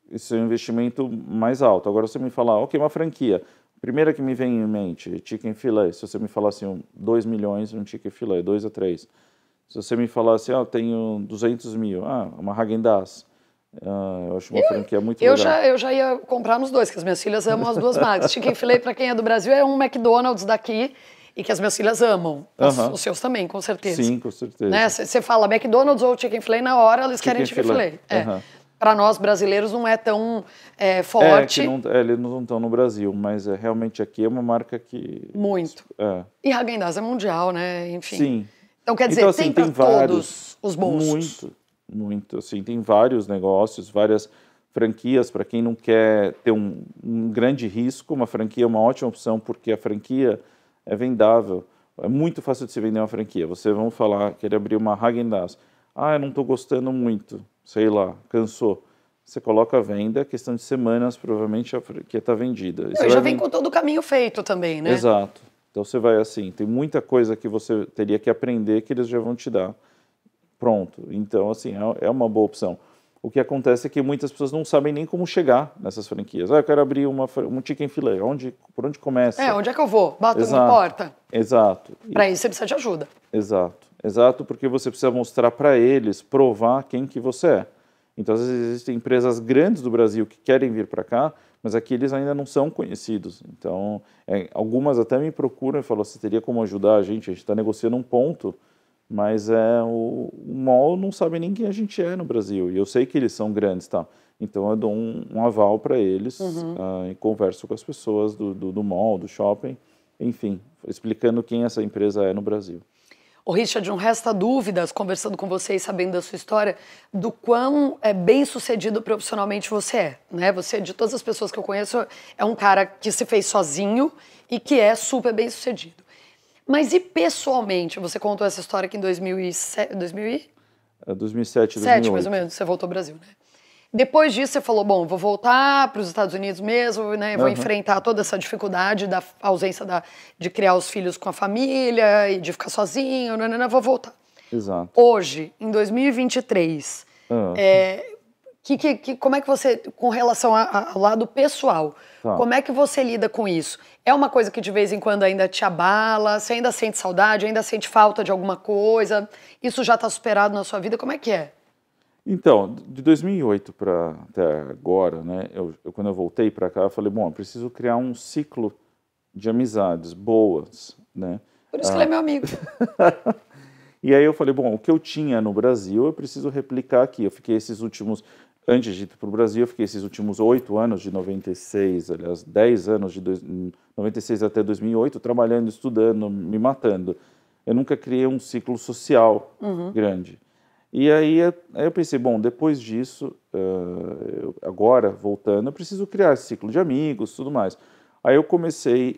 Speaker 2: isso é um investimento mais alto. Agora, você me falar, ok, uma franquia. Primeira que me vem em mente, chicken filé. Se você me falar assim, 2 milhões um chicken filé, 2 a 3. Se você me falar assim, eu tenho 200 mil, uma Häagen-Dazs. Eu acho uma franquia muito legal.
Speaker 1: Eu já ia comprar nos dois, que as minhas filhas amam as duas marcas. Chicken Filé, para quem é do Brasil, é um McDonald's daqui e que as minhas filhas amam. Os seus também, com certeza.
Speaker 2: Sim, com certeza.
Speaker 1: Né? Você fala McDonald's ou Chicken Filé, na hora eles querem Chicken Filé. Para nós brasileiros não é tão forte.
Speaker 2: Eles não estão no Brasil, mas realmente aqui é uma marca que...
Speaker 1: Muito. E Häagen-Dazs é mundial, né? Enfim.
Speaker 2: Sim.
Speaker 1: Então, quer dizer,
Speaker 2: assim,
Speaker 1: tem para todos os bolsos.
Speaker 2: Muito. Assim, tem vários negócios, várias franquias. Para quem não quer ter um grande risco, uma franquia é uma ótima opção, porque a franquia é vendável. É muito fácil de se vender uma franquia. Você vamos falar, querer abrir uma Häagen-Dazs. Eu não estou gostando muito, sei lá, cansou. Você coloca a venda, questão de semanas, provavelmente a franquia está vendida.
Speaker 1: Já vem com todo o caminho feito também, né?
Speaker 2: Exato. Então você vai assim, tem muita coisa que você teria que aprender que eles já vão te dar. Pronto. Então, assim, é uma boa opção. O que acontece é que muitas pessoas não sabem nem como chegar nessas franquias. Eu quero abrir um chicken filé. Por onde começa?
Speaker 1: Onde é que eu vou? Bato na porta?
Speaker 2: Exato.
Speaker 1: Para isso você precisa de ajuda.
Speaker 2: Exato, porque você precisa mostrar para eles, provar quem que você é. Então, às vezes, existem empresas grandes do Brasil que querem vir para cá, mas aqui eles ainda não são conhecidos. Então, algumas até me procuram e falam, você teria como ajudar a gente está negociando um ponto, mas o mall não sabe nem quem a gente é no Brasil. E eu sei que eles são grandes, tá? Então eu dou um aval para eles e converso com as pessoas do mall, do shopping, enfim, explicando quem essa empresa é no Brasil.
Speaker 1: Richard, não resta dúvidas, conversando com você e sabendo da sua história, do quão bem-sucedido profissionalmente você é, né? Você, de todas as pessoas que eu conheço, é um cara que se fez sozinho e que é super bem-sucedido. Mas e pessoalmente? Você contou essa história aqui em 2007,
Speaker 2: 2007, 2008.
Speaker 1: Mais ou menos, você voltou ao Brasil, né? Depois disso, você falou, bom, vou voltar para os Estados Unidos mesmo, né? Vou enfrentar toda essa dificuldade da ausência de criar os filhos com a família e de ficar sozinho, vou voltar.
Speaker 2: Exato.
Speaker 1: Hoje, em 2023, como é que você, com relação ao lado pessoal, como é que você lida com isso? É uma coisa que de vez em quando ainda te abala? Você ainda sente saudade, ainda sente falta de alguma coisa? Isso já está superado na sua vida? Como é que é?
Speaker 2: Então, de 2008 até agora, né, quando eu voltei para cá, eu falei, bom, eu preciso criar um ciclo de amizades boas, né?
Speaker 1: Por isso que ele é meu amigo.
Speaker 2: E aí eu falei, bom, o que eu tinha no Brasil, eu preciso replicar aqui. Eu fiquei antes de ir para o Brasil, eu fiquei esses últimos 8 anos de 96, aliás, 10 anos de 96 até 2008, trabalhando, estudando, me matando. Eu nunca criei um ciclo social grande. E aí eu pensei, bom, depois disso, agora, voltando, eu preciso criar esse ciclo de amigos, tudo mais. Aí eu comecei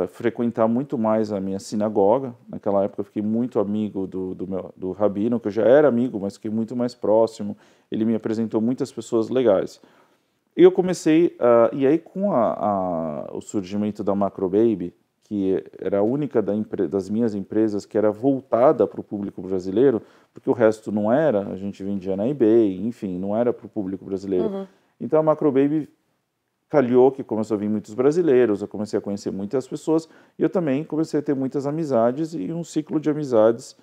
Speaker 2: a frequentar muito mais a minha sinagoga. Naquela época eu fiquei muito amigo do rabino, que eu já era amigo, mas fiquei muito mais próximo. Ele me apresentou muitas pessoas legais. E eu comecei, e aí com o surgimento da Macrobaby, que era a única das minhas empresas que era voltada para o público brasileiro, porque o resto não era, a gente vendia na eBay, enfim, não era para o público brasileiro. Então a Macrobaby calhou que começou a vir muitos brasileiros, eu comecei a conhecer muitas pessoas, e eu também comecei a ter muitas amizades e um ciclo de amizades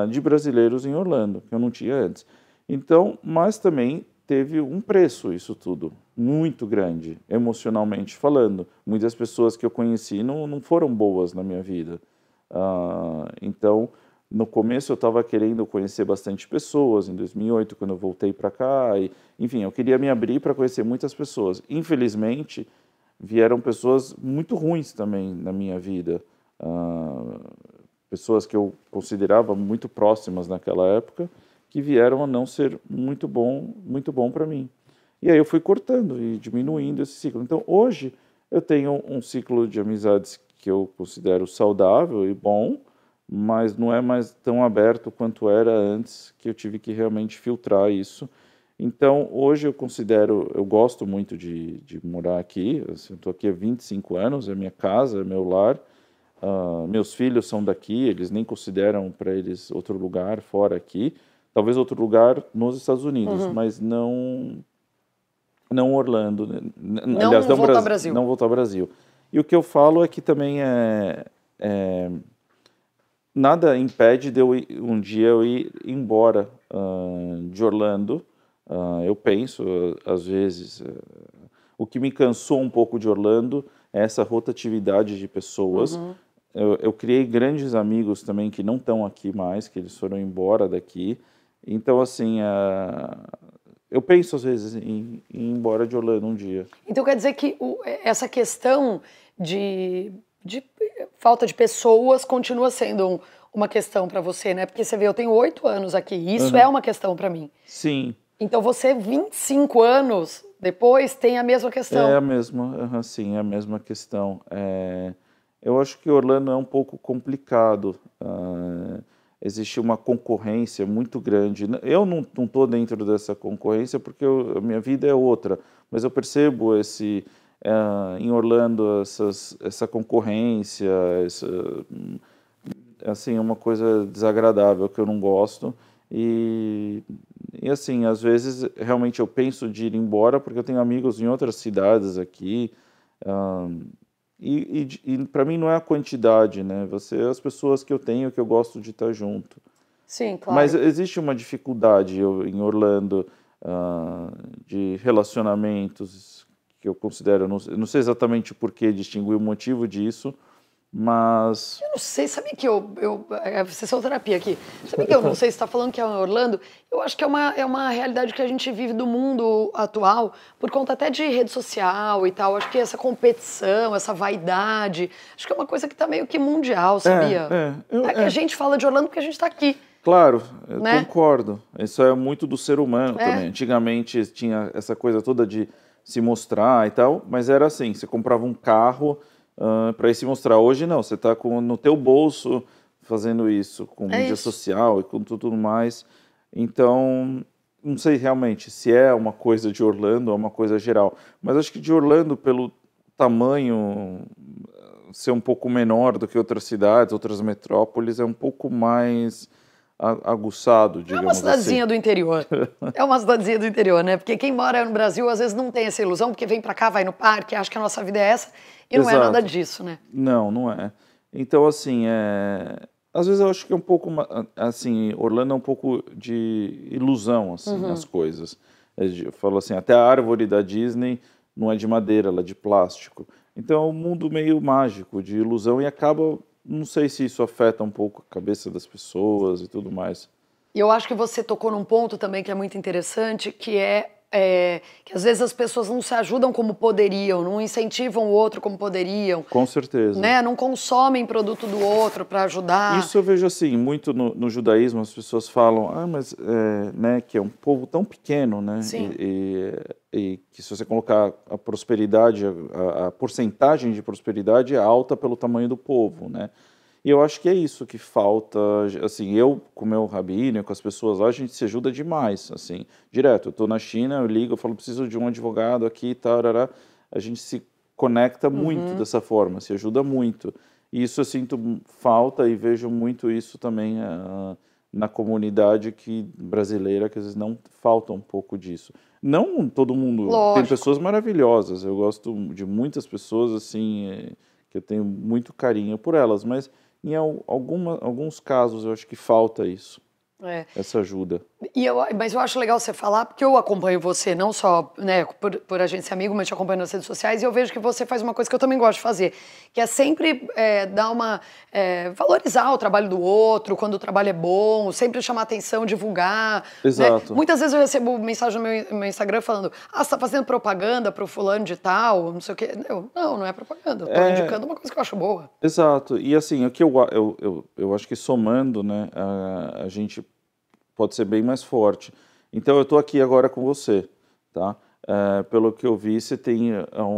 Speaker 2: de brasileiros em Orlando, que eu não tinha antes. Então, mas também teve um preço isso tudo, muito grande, emocionalmente falando. Muitas pessoas que eu conheci não foram boas na minha vida. Então, no começo eu estava querendo conhecer bastante pessoas, em 2008, quando eu voltei para cá, enfim, eu queria me abrir para conhecer muitas pessoas. Infelizmente, vieram pessoas muito ruins também na minha vida, pessoas que eu considerava muito próximas naquela época, que vieram a não ser muito bom para mim. E aí eu fui cortando e diminuindo esse ciclo. Então, hoje, eu tenho um ciclo de amizades que eu considero saudável e bom, mas não é mais tão aberto quanto era antes, que eu tive que realmente filtrar isso. Então, hoje eu gosto muito de morar aqui. Assim, eu estou aqui há 25 anos, é minha casa, é meu lar. Meus filhos são daqui, eles nem consideram para eles outro lugar fora aqui. Talvez outro lugar nos Estados Unidos, mas não Orlando. Aliás,
Speaker 1: não voltar ao Brasil.
Speaker 2: Não voltar ao Brasil. E o que eu falo é que também nada impede de um dia eu ir embora de Orlando. Eu penso, às vezes, o que me cansou um pouco de Orlando é essa rotatividade de pessoas. Eu criei grandes amigos também que não estão aqui mais, que eles foram embora daqui. Então, assim, eu penso às vezes em ir embora de Orlando um dia.
Speaker 1: Então quer dizer que essa questão de falta de pessoas continua sendo uma questão para você, né? Porque você vê, eu tenho 8 anos aqui, e isso é uma questão para mim.
Speaker 2: Sim.
Speaker 1: Então você, 25 anos depois, tem a mesma questão.
Speaker 2: É a mesma, sim, é a mesma questão. Eu acho que Orlando é um pouco complicado. Existe uma concorrência muito grande. Eu não estou dentro dessa concorrência porque a minha vida é outra, mas eu percebo em Orlando essa concorrência, assim, uma coisa desagradável que eu não gosto. E assim, às vezes realmente eu penso de ir embora porque eu tenho amigos em outras cidades aqui. E para mim não é a quantidade, né? As pessoas que eu tenho, que eu gosto de estar junto.
Speaker 1: Sim, claro.
Speaker 2: Mas existe uma dificuldade em Orlando de relacionamentos que eu considero, não sei exatamente por que distinguir o motivo disso, mas...
Speaker 1: Eu não sei, sabia que sessão terapia aqui, sabia que eu não sei se está falando que é em Orlando, eu acho que é uma realidade que a gente vive do mundo atual, por conta até de rede social e tal, acho que essa competição, essa vaidade, acho que é uma coisa que está meio que mundial, sabia? A gente fala de Orlando porque a gente está aqui.
Speaker 2: Claro, eu concordo, isso é muito do ser humano também, antigamente tinha essa coisa toda de se mostrar e tal, mas era assim, você comprava um carro... para ir se mostrar. Hoje não, você está no teu bolso fazendo isso, com mídia social e com tudo mais. Então, não sei realmente se é uma coisa de Orlando ou uma coisa geral, mas acho que de Orlando, pelo tamanho ser um pouco menor do que outras cidades, outras metrópoles, é um pouco mais aguçado, digamos assim.
Speaker 1: É uma cidadezinha do interior. É uma cidadezinha do interior, né? Porque quem mora no Brasil, às vezes, não tem essa ilusão, porque vem pra cá, vai no parque, acha que a nossa vida é essa, e não é nada disso, né?
Speaker 2: Não é. Então, assim, às vezes eu acho que é um pouco, assim, Orlando é um pouco de ilusão, assim, nas coisas. Eu falo assim, até a árvore da Disney não é de madeira, ela é de plástico. Então, é um mundo meio mágico, de ilusão, e acaba... Não sei se isso afeta um pouco a cabeça das pessoas e tudo mais.
Speaker 1: E eu acho que você tocou num ponto também que é muito interessante, que que às vezes as pessoas não se ajudam como poderiam, não incentivam o outro como poderiam.
Speaker 2: Com certeza.
Speaker 1: Né? Não consomem produto do outro para ajudar.
Speaker 2: Isso eu vejo assim, muito no judaísmo as pessoas falam, mas né, que é um povo tão pequeno, né?
Speaker 1: Sim.
Speaker 2: E e que se você colocar a prosperidade, a porcentagem de prosperidade é alta pelo tamanho do povo, né? E eu acho que é isso que falta, assim, eu com o meu rabino, com as pessoas lá, a gente se ajuda demais, assim, direto. Eu estou na China, eu ligo, eu falo, preciso de um advogado aqui, tarará. A gente se conecta muito dessa forma, se ajuda muito. E isso eu sinto falta e vejo muito isso também na comunidade brasileira, que às vezes não falta um pouco disso. Não todo mundo, tem
Speaker 1: Lógico.
Speaker 2: pessoas maravilhosas, eu gosto de muitas pessoas, assim, que eu tenho muito carinho por elas, mas em alguns casos eu acho que falta isso,
Speaker 1: É.
Speaker 2: essa ajuda.
Speaker 1: Mas eu acho legal você falar, porque eu acompanho você, não só, né, por a gente ser amigo, mas te acompanho nas redes sociais, e eu vejo que você faz uma coisa que eu também gosto de fazer, que é sempre dar valorizar o trabalho do outro, quando o trabalho é bom, sempre chamar atenção, divulgar.
Speaker 2: Exato.
Speaker 1: Né? Muitas vezes eu recebo mensagem no meu Instagram falando, você tá fazendo propaganda pro fulano de tal, não sei o quê. Não é propaganda, eu tô indicando uma coisa que eu acho boa.
Speaker 2: Exato. E assim, o que eu acho que somando, né, a gente pode ser bem mais forte. Então, eu estou aqui agora com você, tá? Pelo que eu vi, você tem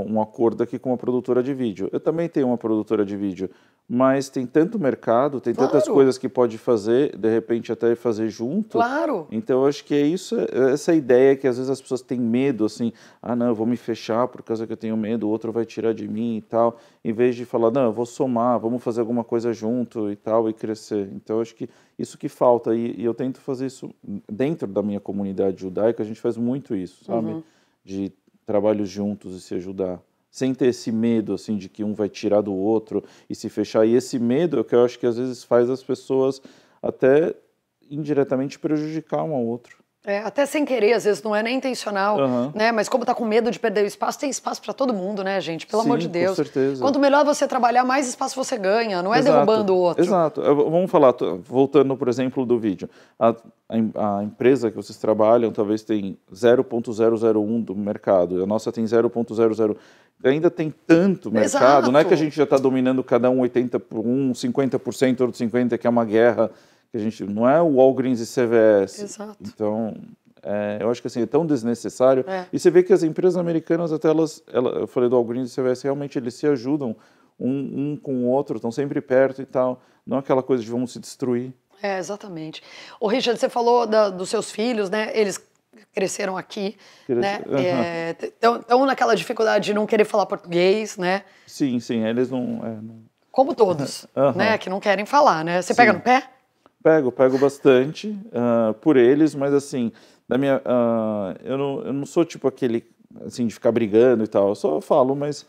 Speaker 2: um acordo aqui com uma produtora de vídeo. Eu também tenho uma produtora de vídeo, mas tem tanto mercado, tem tantas
Speaker 1: Claro.
Speaker 2: coisas que pode fazer, de repente até fazer junto.
Speaker 1: Claro.
Speaker 2: Então, eu acho que é isso, essa ideia que às vezes as pessoas têm medo, assim, não, eu vou me fechar por causa que eu tenho medo, o outro vai tirar de mim e tal, em vez de falar, não, eu vou somar, vamos fazer alguma coisa junto e tal, e crescer. Então, eu acho que isso que falta, e eu tento fazer isso dentro da minha comunidade judaica, a gente faz muito isso, sabe? De trabalhos juntos e se ajudar, sem ter esse medo, assim, de que um vai tirar do outro e se fechar. E esse medo é o que eu acho que às vezes faz as pessoas até indiretamente prejudicar um ao outro.
Speaker 1: Até sem querer, às vezes não é nem intencional, né? Mas como tá com medo de perder o espaço, tem espaço para todo mundo, né, gente? Pelo amor de Deus.
Speaker 2: Com certeza.
Speaker 1: Quanto melhor você trabalhar, mais espaço você ganha, não é derrubando o outro.
Speaker 2: Exato. Vamos falar, voltando, por exemplo, do vídeo. A empresa que vocês trabalham talvez tem 0,001 do mercado, a nossa tem 0,00. Ainda tem tanto mercado,
Speaker 1: Exato.
Speaker 2: Não é que a gente já está dominando cada um 80 por 50%, outro 50%, que é uma guerra, que a gente não é o Walgreens e CVS.
Speaker 1: Exato.
Speaker 2: Então, eu acho que assim, é tão desnecessário. E você vê que as empresas americanas, até eu falei do Walgreens e CVS, realmente eles se ajudam um com o outro, estão sempre perto e tal. Não é aquela coisa de vamos se destruir.
Speaker 1: Exatamente. Ô, Richard, você falou dos seus filhos, né? Eles cresceram aqui, né? Estão naquela dificuldade de não querer falar português, né?
Speaker 2: Sim, eles não...
Speaker 1: Como todos, né? Que não querem falar, né? Você pega no pé?
Speaker 2: Pego bastante por eles, mas assim, eu não sou tipo aquele assim de ficar brigando e tal, eu só falo, mas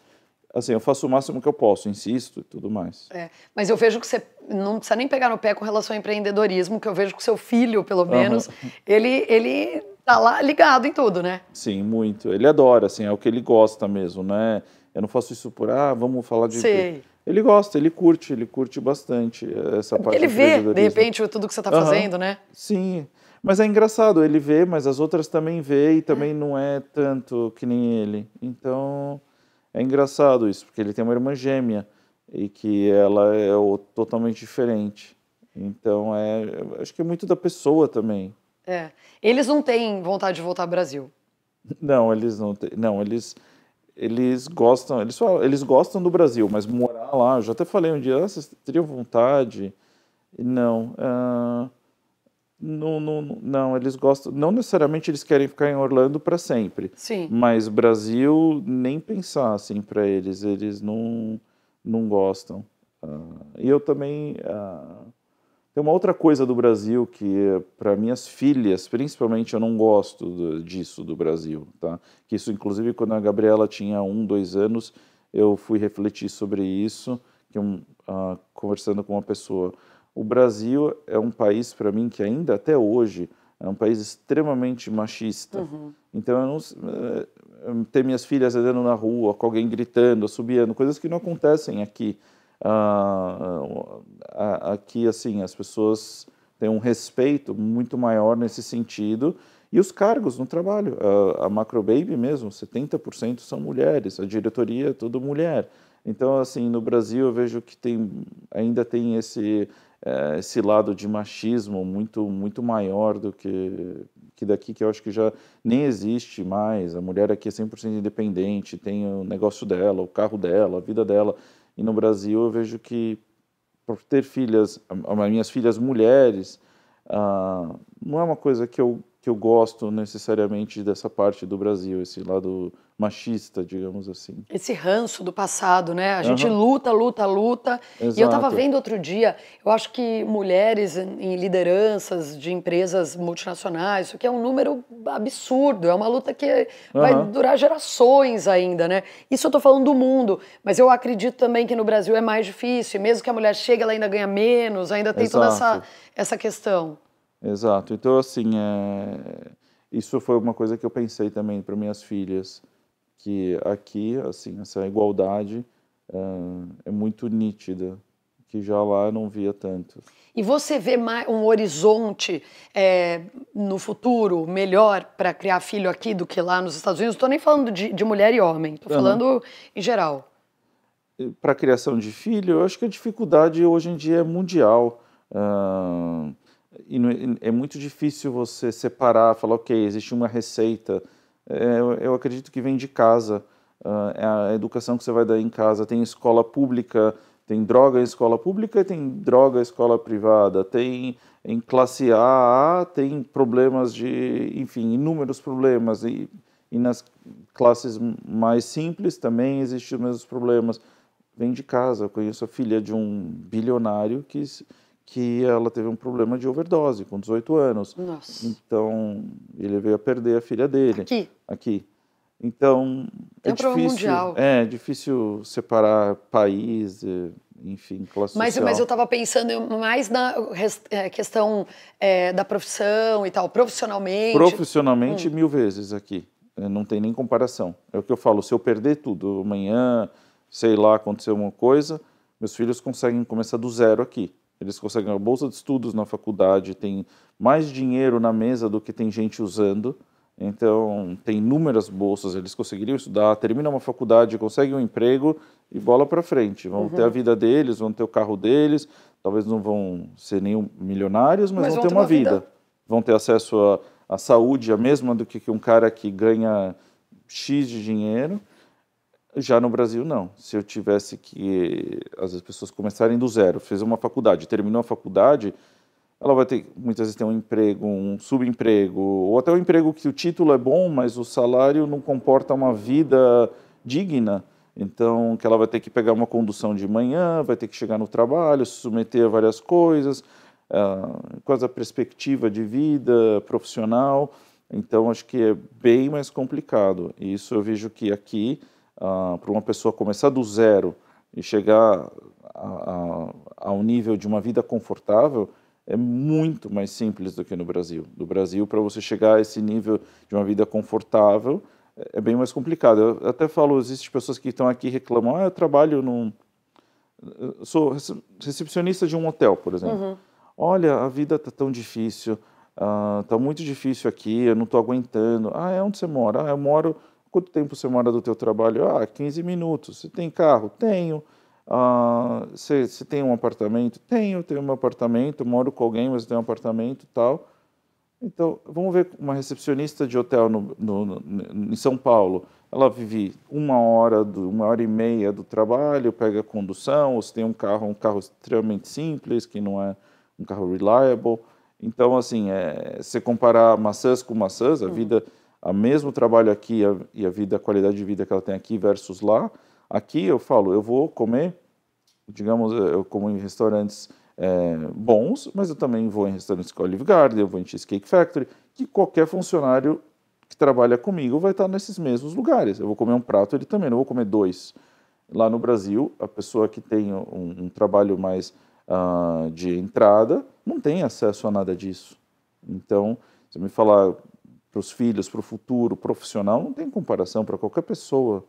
Speaker 2: assim, eu faço o máximo que eu posso, insisto e tudo mais.
Speaker 1: Mas eu vejo que você não precisa nem pegar no pé com relação ao empreendedorismo, que eu vejo que o seu filho, pelo menos, ele tá lá ligado em tudo, né?
Speaker 2: Sim, muito. Ele adora, assim, é o que ele gosta mesmo, né? Eu não faço isso por, vamos falar de...
Speaker 1: Sei.
Speaker 2: Ele gosta, ele curte bastante essa parte do
Speaker 1: empreendedorismo. Ele vê, de repente, tudo que você está fazendo, né?
Speaker 2: Sim, mas é engraçado, ele vê, mas as outras também vê e também não é tanto que nem ele. Então, é engraçado isso, porque ele tem uma irmã gêmea e que ela é totalmente diferente. Então, acho que é muito da pessoa também.
Speaker 1: Eles não têm vontade de voltar ao Brasil.
Speaker 2: Não, eles não têm. Não, eles gostam do Brasil, mas morar lá, eu já até falei um dia, vocês teriam vontade? Não, não, eles gostam, não necessariamente eles querem ficar em Orlando para sempre.
Speaker 1: Sim.
Speaker 2: Mas Brasil, nem pensar assim para eles não gostam. E eu também... Tem uma outra coisa do Brasil que, para minhas filhas, principalmente, eu não gosto disso do Brasil, tá? Que isso, inclusive, quando a Gabriela tinha 1, 2 anos, eu fui refletir sobre isso, conversando com uma pessoa. O Brasil é um país, para mim, que ainda até hoje é um país extremamente machista. Então, ter minhas filhas andando na rua, com alguém gritando, assobiando, coisas que não acontecem aqui. Aqui, assim, as pessoas têm um respeito muito maior nesse sentido. E os cargos no trabalho, a Macrobaby mesmo, 70% são mulheres, a diretoria é tudo mulher. Então, assim, no Brasil eu vejo que ainda tem esse lado de machismo muito maior do que daqui, que eu acho que já nem existe mais. A mulher aqui é 100% independente, tem o negócio dela, o carro dela, a vida dela. E no Brasil eu vejo que, por ter filhas, as minhas filhas mulheres, não é uma coisa que eu gosto necessariamente dessa parte do Brasil, esse lado machista, digamos assim.
Speaker 1: Esse ranço do passado, né? A gente
Speaker 2: Aham,
Speaker 1: luta, luta, luta. E eu estava
Speaker 2: exato.
Speaker 1: vendo outro dia, eu acho que mulheres em lideranças de empresas multinacionais, isso aqui é um número absurdo, é uma luta que vai
Speaker 2: Aham,
Speaker 1: durar gerações ainda, né? Isso eu estou falando do mundo, mas eu acredito também que no Brasil é mais difícil, e mesmo que a mulher chegue, ela ainda ganha menos, ainda tem toda
Speaker 2: exato.
Speaker 1: essa questão.
Speaker 2: Exato. Então, assim, isso foi uma coisa que eu pensei também para minhas filhas, que aqui, assim, essa igualdade é muito nítida, que já lá eu não via tanto.
Speaker 1: E você vê um horizonte no futuro melhor para criar filho aqui do que lá nos Estados Unidos? Não estou nem falando de mulher e homem, estou
Speaker 2: Aham.
Speaker 1: falando em geral.
Speaker 2: Para a criação de filho, eu acho que a dificuldade hoje em dia é mundial. Ah, e é muito difícil você separar, falar, ok, existe uma receita. Eu acredito que vem de casa. É a educação que você vai dar em casa. Tem escola pública, tem droga em escola pública e tem droga em escola privada. Tem em classe A, tem problemas enfim, inúmeros problemas. E nas classes mais simples também existem os mesmos problemas. Vem de casa. Eu conheço a filha de um bilionário que ela teve um problema de overdose com 18 anos.
Speaker 1: Nossa.
Speaker 2: Então, ele veio a perder a filha dele
Speaker 1: Aqui
Speaker 2: aqui. Então,
Speaker 1: é um problema mundial.
Speaker 2: é difícil separar país, enfim, classe
Speaker 1: Mas eu
Speaker 2: social.
Speaker 1: estava pensando mais na questão da profissão e tal, profissionalmente.
Speaker 2: Profissionalmente, 1000 vezes aqui. Não tem nem comparação. É o que eu falo, se eu perder tudo amanhã, sei lá, acontecer alguma coisa, meus filhos conseguem começar do zero aqui. Eles conseguem a bolsa de estudos na faculdade, tem mais dinheiro na mesa do que tem gente usando. Então, tem inúmeras bolsas, eles conseguiriam estudar, terminam uma faculdade, conseguem um emprego e bola para frente. Vão ter a vida deles, vão ter o carro deles, talvez não vão ser nem milionários, mas
Speaker 1: Mas
Speaker 2: vão
Speaker 1: vão
Speaker 2: ter
Speaker 1: ter
Speaker 2: uma
Speaker 1: uma vida.
Speaker 2: vida. Vão ter acesso à saúde, a mesma do que um cara que ganha X de dinheiro. Já no Brasil, não. Se eu tivesse que, as pessoas começarem do zero, fez uma faculdade, terminou a faculdade, ela vai ter, muitas vezes, ter um emprego, um subemprego, ou até um emprego que o título é bom, mas o salário não comporta uma vida digna. Então, que ela vai ter que pegar uma condução de manhã, vai ter que chegar no trabalho, se submeter a várias coisas, com essa perspectiva de vida profissional. Então, acho que é bem mais complicado. E isso eu vejo que aqui, para uma pessoa começar do zero e chegar ao nível de uma vida confortável, é muito mais simples do que no Brasil. No Brasil, para você chegar a esse nível de uma vida confortável, é bem mais complicado. Eu até falo, existem pessoas que estão aqui e reclamam, eu trabalho eu sou recepcionista de um hotel, por exemplo. Olha, a vida está tão difícil, está muito difícil aqui, eu não estou aguentando. É onde você mora? Eu moro... Quanto tempo você mora do teu trabalho? 15 minutos. Você tem carro? Tenho. Você tem um apartamento? Tenho um apartamento, moro com alguém, mas tenho um apartamento e tal. Então, vamos ver uma recepcionista de hotel em São Paulo. Ela vive 1 hora, 1 hora e meia do trabalho, pega a condução, ou se tem um carro extremamente simples, que não é um carro reliable. Então, assim, se comparar maçãs com maçãs, a mesmo trabalho aqui e a qualidade de vida que ela tem aqui versus lá, aqui eu falo, eu vou comer, digamos, eu como em restaurantes bons, mas eu também vou em restaurantes com Olive Garden, eu vou em Cheesecake Factory, que qualquer funcionário que trabalha comigo vai estar nesses mesmos lugares. Eu vou comer um prato, ele também, não vou comer dois. Lá no Brasil, a pessoa que tem um trabalho mais de entrada não tem acesso a nada disso. Então, se me falar para os filhos, para o futuro profissional, não tem comparação para qualquer pessoa.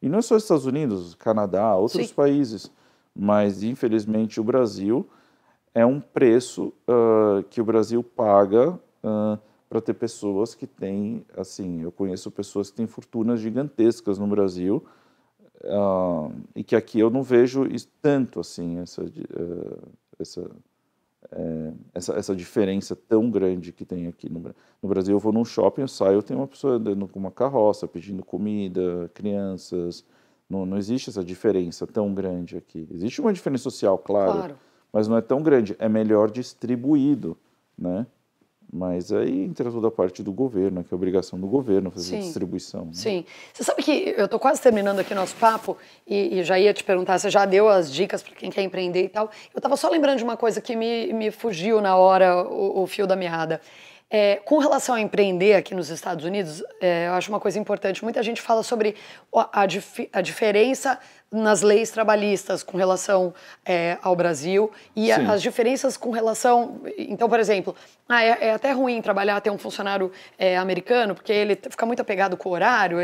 Speaker 2: E não é só Estados Unidos, Canadá, outros
Speaker 1: Sim.
Speaker 2: países, mas infelizmente o Brasil é um preço que o Brasil paga para ter pessoas que têm, assim, eu conheço pessoas que têm fortunas gigantescas no Brasil e que aqui eu não vejo tanto assim essa essa diferença tão grande que tem aqui no Brasil. Eu vou num shopping, eu saio, tem uma pessoa andando com uma carroça, pedindo comida, crianças. Não existe essa diferença tão grande aqui. Existe uma diferença social, claro. Mas não é tão grande. É melhor distribuído, né? Mas aí entra toda a parte do governo, que é a obrigação do governo fazer a distribuição. Né?
Speaker 1: Sim. Você sabe que eu estou quase terminando aqui nosso papo e já ia te perguntar, você já deu as dicas para quem quer empreender e tal. Eu estava só lembrando de uma coisa que me fugiu na hora, o fio da meada. Com relação a empreender aqui nos Estados Unidos, eu acho uma coisa importante. Muita gente fala sobre a diferença nas leis trabalhistas com relação ao Brasil e as diferenças com relação... Então, por exemplo, é até ruim ter um funcionário americano, porque ele fica muito apegado com o horário,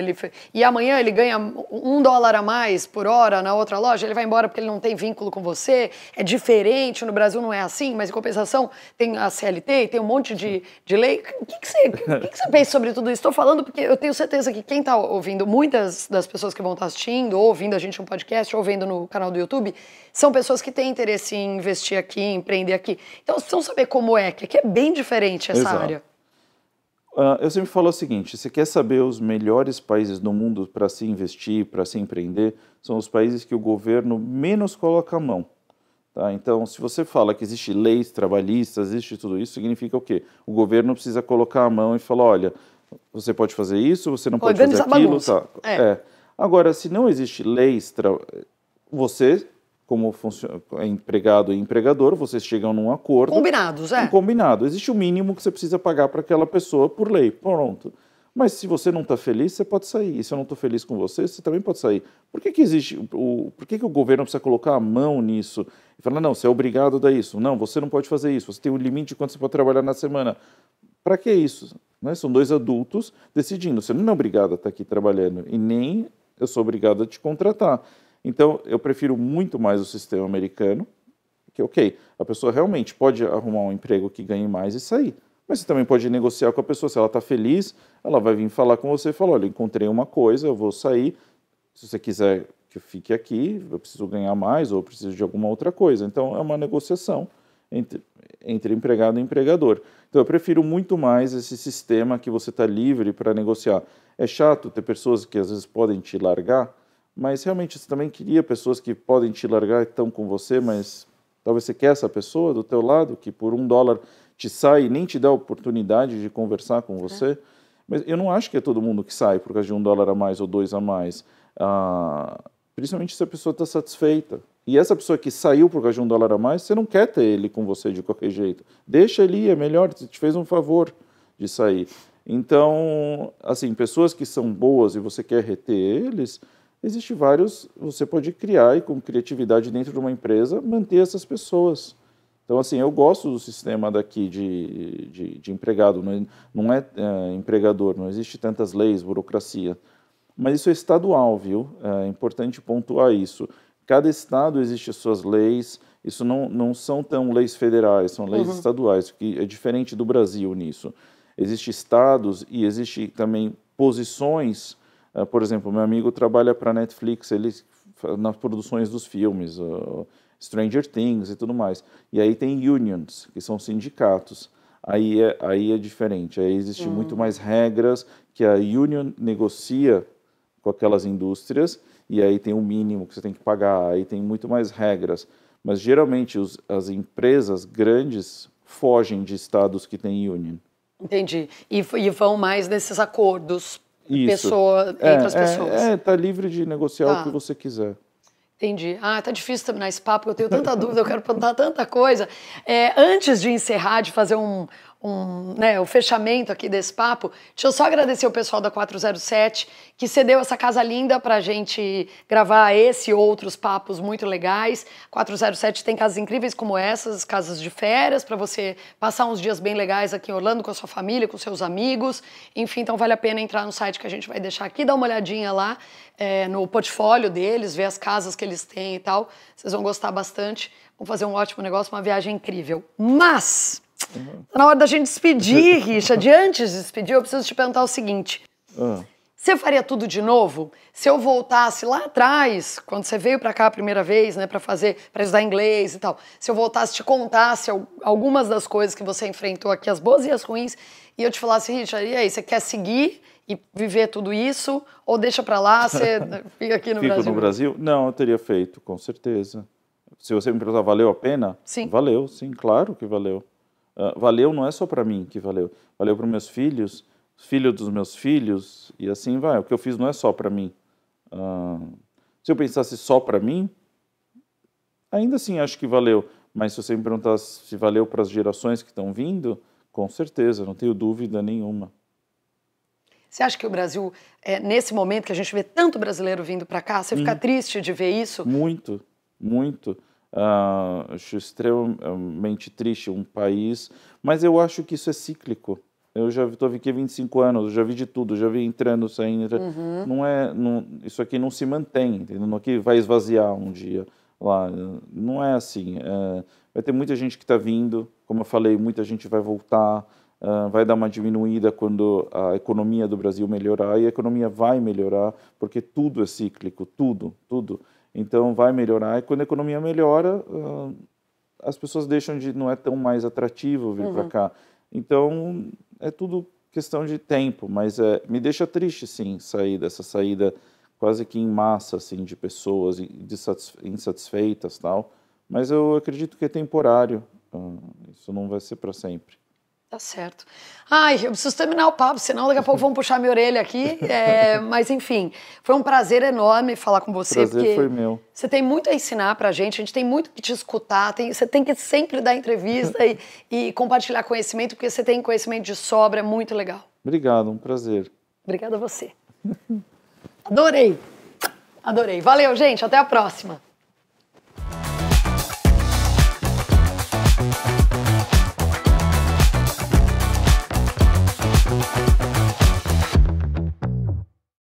Speaker 1: e amanhã ele ganha $1 a mais por hora na outra loja, ele vai embora porque ele não tem vínculo com você, é diferente, no Brasil não é assim, mas em compensação tem a CLT, tem um monte de lei. O que você pensa sobre tudo isso? Estou falando porque eu tenho certeza que quem está ouvindo, muitas das pessoas que vão estar assistindo, ou ouvindo a gente no podcast, ou vendo no canal do YouTube, são pessoas que têm interesse em investir aqui, em empreender aqui. Então, vocês precisam saber como que aqui é bem diferente essa área.
Speaker 2: Eu sempre falo o seguinte, você quer saber os melhores países do mundo para se investir, para se empreender, são os países que o governo menos coloca a mão. Tá? Então, se você fala que existe leis trabalhistas, existe tudo isso, significa o quê? O governo precisa colocar a mão e falar, olha, você pode fazer isso, você não pode fazer aquilo. Tá? Agora, se não existe leis, você, como empregado e empregador, vocês chegam num acordo.
Speaker 1: Combinados,
Speaker 2: Combinado. Existe o mínimo que você precisa pagar para aquela pessoa por lei. Pronto. Mas se você não está feliz, você pode sair. E se eu não estou feliz com você, você também pode sair. Por que existe? Por que o governo precisa colocar a mão nisso? E falar, não, você é obrigado a dar isso. Não, você não pode fazer isso. Você tem um limite de quanto você pode trabalhar na semana. Para que isso? Né? São dois adultos decidindo. Você não é obrigado a estar aqui trabalhando. E nem eu sou obrigado a te contratar. Então, eu prefiro muito mais o sistema americano, que, ok, a pessoa realmente pode arrumar um emprego que ganhe mais e sair. Mas você também pode negociar com a pessoa, se ela está feliz, ela vai vir falar com você e falar, olha, encontrei uma coisa, eu vou sair, se você quiser que eu fique aqui, eu preciso ganhar mais ou eu preciso de alguma outra coisa. Então, é uma negociação entre empregado e empregador. Então, eu prefiro muito mais esse sistema que você está livre para negociar. É chato ter pessoas que às vezes podem te largar, mas realmente você também queria pessoas que podem te largar e estão com você, mas talvez você quer essa pessoa do teu lado, que por $1 te sai e nem te dá a oportunidade de conversar com você. Mas eu não acho que é todo mundo que sai por causa de $1 a mais ou $2 a mais. Principalmente se a pessoa está satisfeita. E essa pessoa que saiu por causa de $1 a mais, você não quer ter ele com você de qualquer jeito. Deixa ele ir, é melhor, você te fez um favor de sair. Então, assim, pessoas que são boas e você quer reter eles, existe vários, você pode criar e com criatividade dentro de uma empresa, manter essas pessoas. Então, assim, eu gosto do sistema daqui de empregado, não é empregador, não existe tantas leis, burocracia. Mas isso é estadual, viu? É importante pontuar isso. Cada estado existe as suas leis, isso não são tão leis federais, são leis estaduais, que é diferente do Brasil nisso. Existem estados e existe também posições, por exemplo, meu amigo trabalha para a Netflix, ele nas produções dos filmes, Stranger Things e tudo mais. E aí tem unions, que são sindicatos. Aí é diferente, aí existe muito mais regras que a union negocia com aquelas indústrias, e aí tem o mínimo que você tem que pagar, aí tem muito mais regras. Mas geralmente as empresas grandes fogem de estados que têm union.
Speaker 1: Entendi. E vão mais nesses acordos entre as pessoas.
Speaker 2: Tá livre de negociar o que você quiser.
Speaker 1: Entendi. Tá difícil terminar esse papo, eu tenho tanta dúvida, eu quero perguntar tanta coisa. Antes de encerrar, de fazer o fechamento aqui desse papo, deixa eu só agradecer o pessoal da 407 que cedeu essa casa linda para a gente gravar esse e outros papos muito legais. 407 tem casas incríveis como essas, casas de férias, para você passar uns dias bem legais aqui em Orlando com a sua família, com seus amigos. Enfim, então vale a pena entrar no site que a gente vai deixar aqui, dar uma olhadinha lá no portfólio deles, ver as casas que eles têm e tal. Vocês vão gostar bastante. Vão fazer um ótimo negócio, uma viagem incrível. Mas... tá na hora da gente despedir, Richard. Antes de despedir, eu preciso te perguntar o seguinte. Você faria tudo de novo? Se eu voltasse lá atrás, quando você veio para cá a primeira vez, né, para estudar inglês e tal, se eu voltasse, te contasse algumas das coisas que você enfrentou aqui, as boas e as ruins, e eu te falasse, Richard, e aí, você quer seguir e viver tudo isso? Ou deixa para lá, você fica aqui no Brasil?
Speaker 2: Fico no Brasil? Não, eu teria feito, com certeza. Se você me perguntar, valeu a pena?
Speaker 1: Sim.
Speaker 2: Valeu, sim, claro que valeu. Valeu não é só para mim que valeu. Valeu para meus filhos, filho dos meus filhos, e assim vai. O que eu fiz não é só para mim. Se eu pensasse só para mim, ainda assim acho que valeu. Mas se você me perguntasse se valeu para as gerações que estão vindo, com certeza, não tenho dúvida nenhuma.
Speaker 1: Você acha que o Brasil, nesse momento que a gente vê tanto brasileiro vindo para cá, você fica triste de ver isso?
Speaker 2: Muito, muito. Acho extremamente triste um país, mas eu acho que isso é cíclico. Eu já estou aqui há 25 anos, já vi de tudo, já vi entrando, saindo. Isso aqui não se mantém, entendeu? Não é que vai esvaziar um dia lá. Não é assim. Vai ter muita gente que está vindo, como eu falei, muita gente vai voltar, vai dar uma diminuída quando a economia do Brasil melhorar, e a economia vai melhorar, porque tudo é cíclico, tudo. Então vai melhorar, e quando a economia melhora, as pessoas deixam de, não é tão mais atrativo vir para cá. Então é tudo questão de tempo, mas me deixa triste, sim, sair dessa saída quase que em massa, assim, de pessoas insatisfeitas, tal. Mas eu acredito que é temporário, isso não vai ser para sempre.
Speaker 1: Tá certo. Ai, eu preciso terminar o papo, senão daqui a pouco vão puxar minha orelha aqui. Mas, enfim, foi um prazer enorme falar com você.
Speaker 2: O prazer foi meu.
Speaker 1: Você tem muito a ensinar pra gente, a gente tem muito que te escutar, você tem que sempre dar entrevista e compartilhar conhecimento, porque você tem conhecimento de sobra, é muito legal.
Speaker 2: Obrigado, um prazer.
Speaker 1: Obrigada a você. Adorei. Valeu, gente, até a próxima.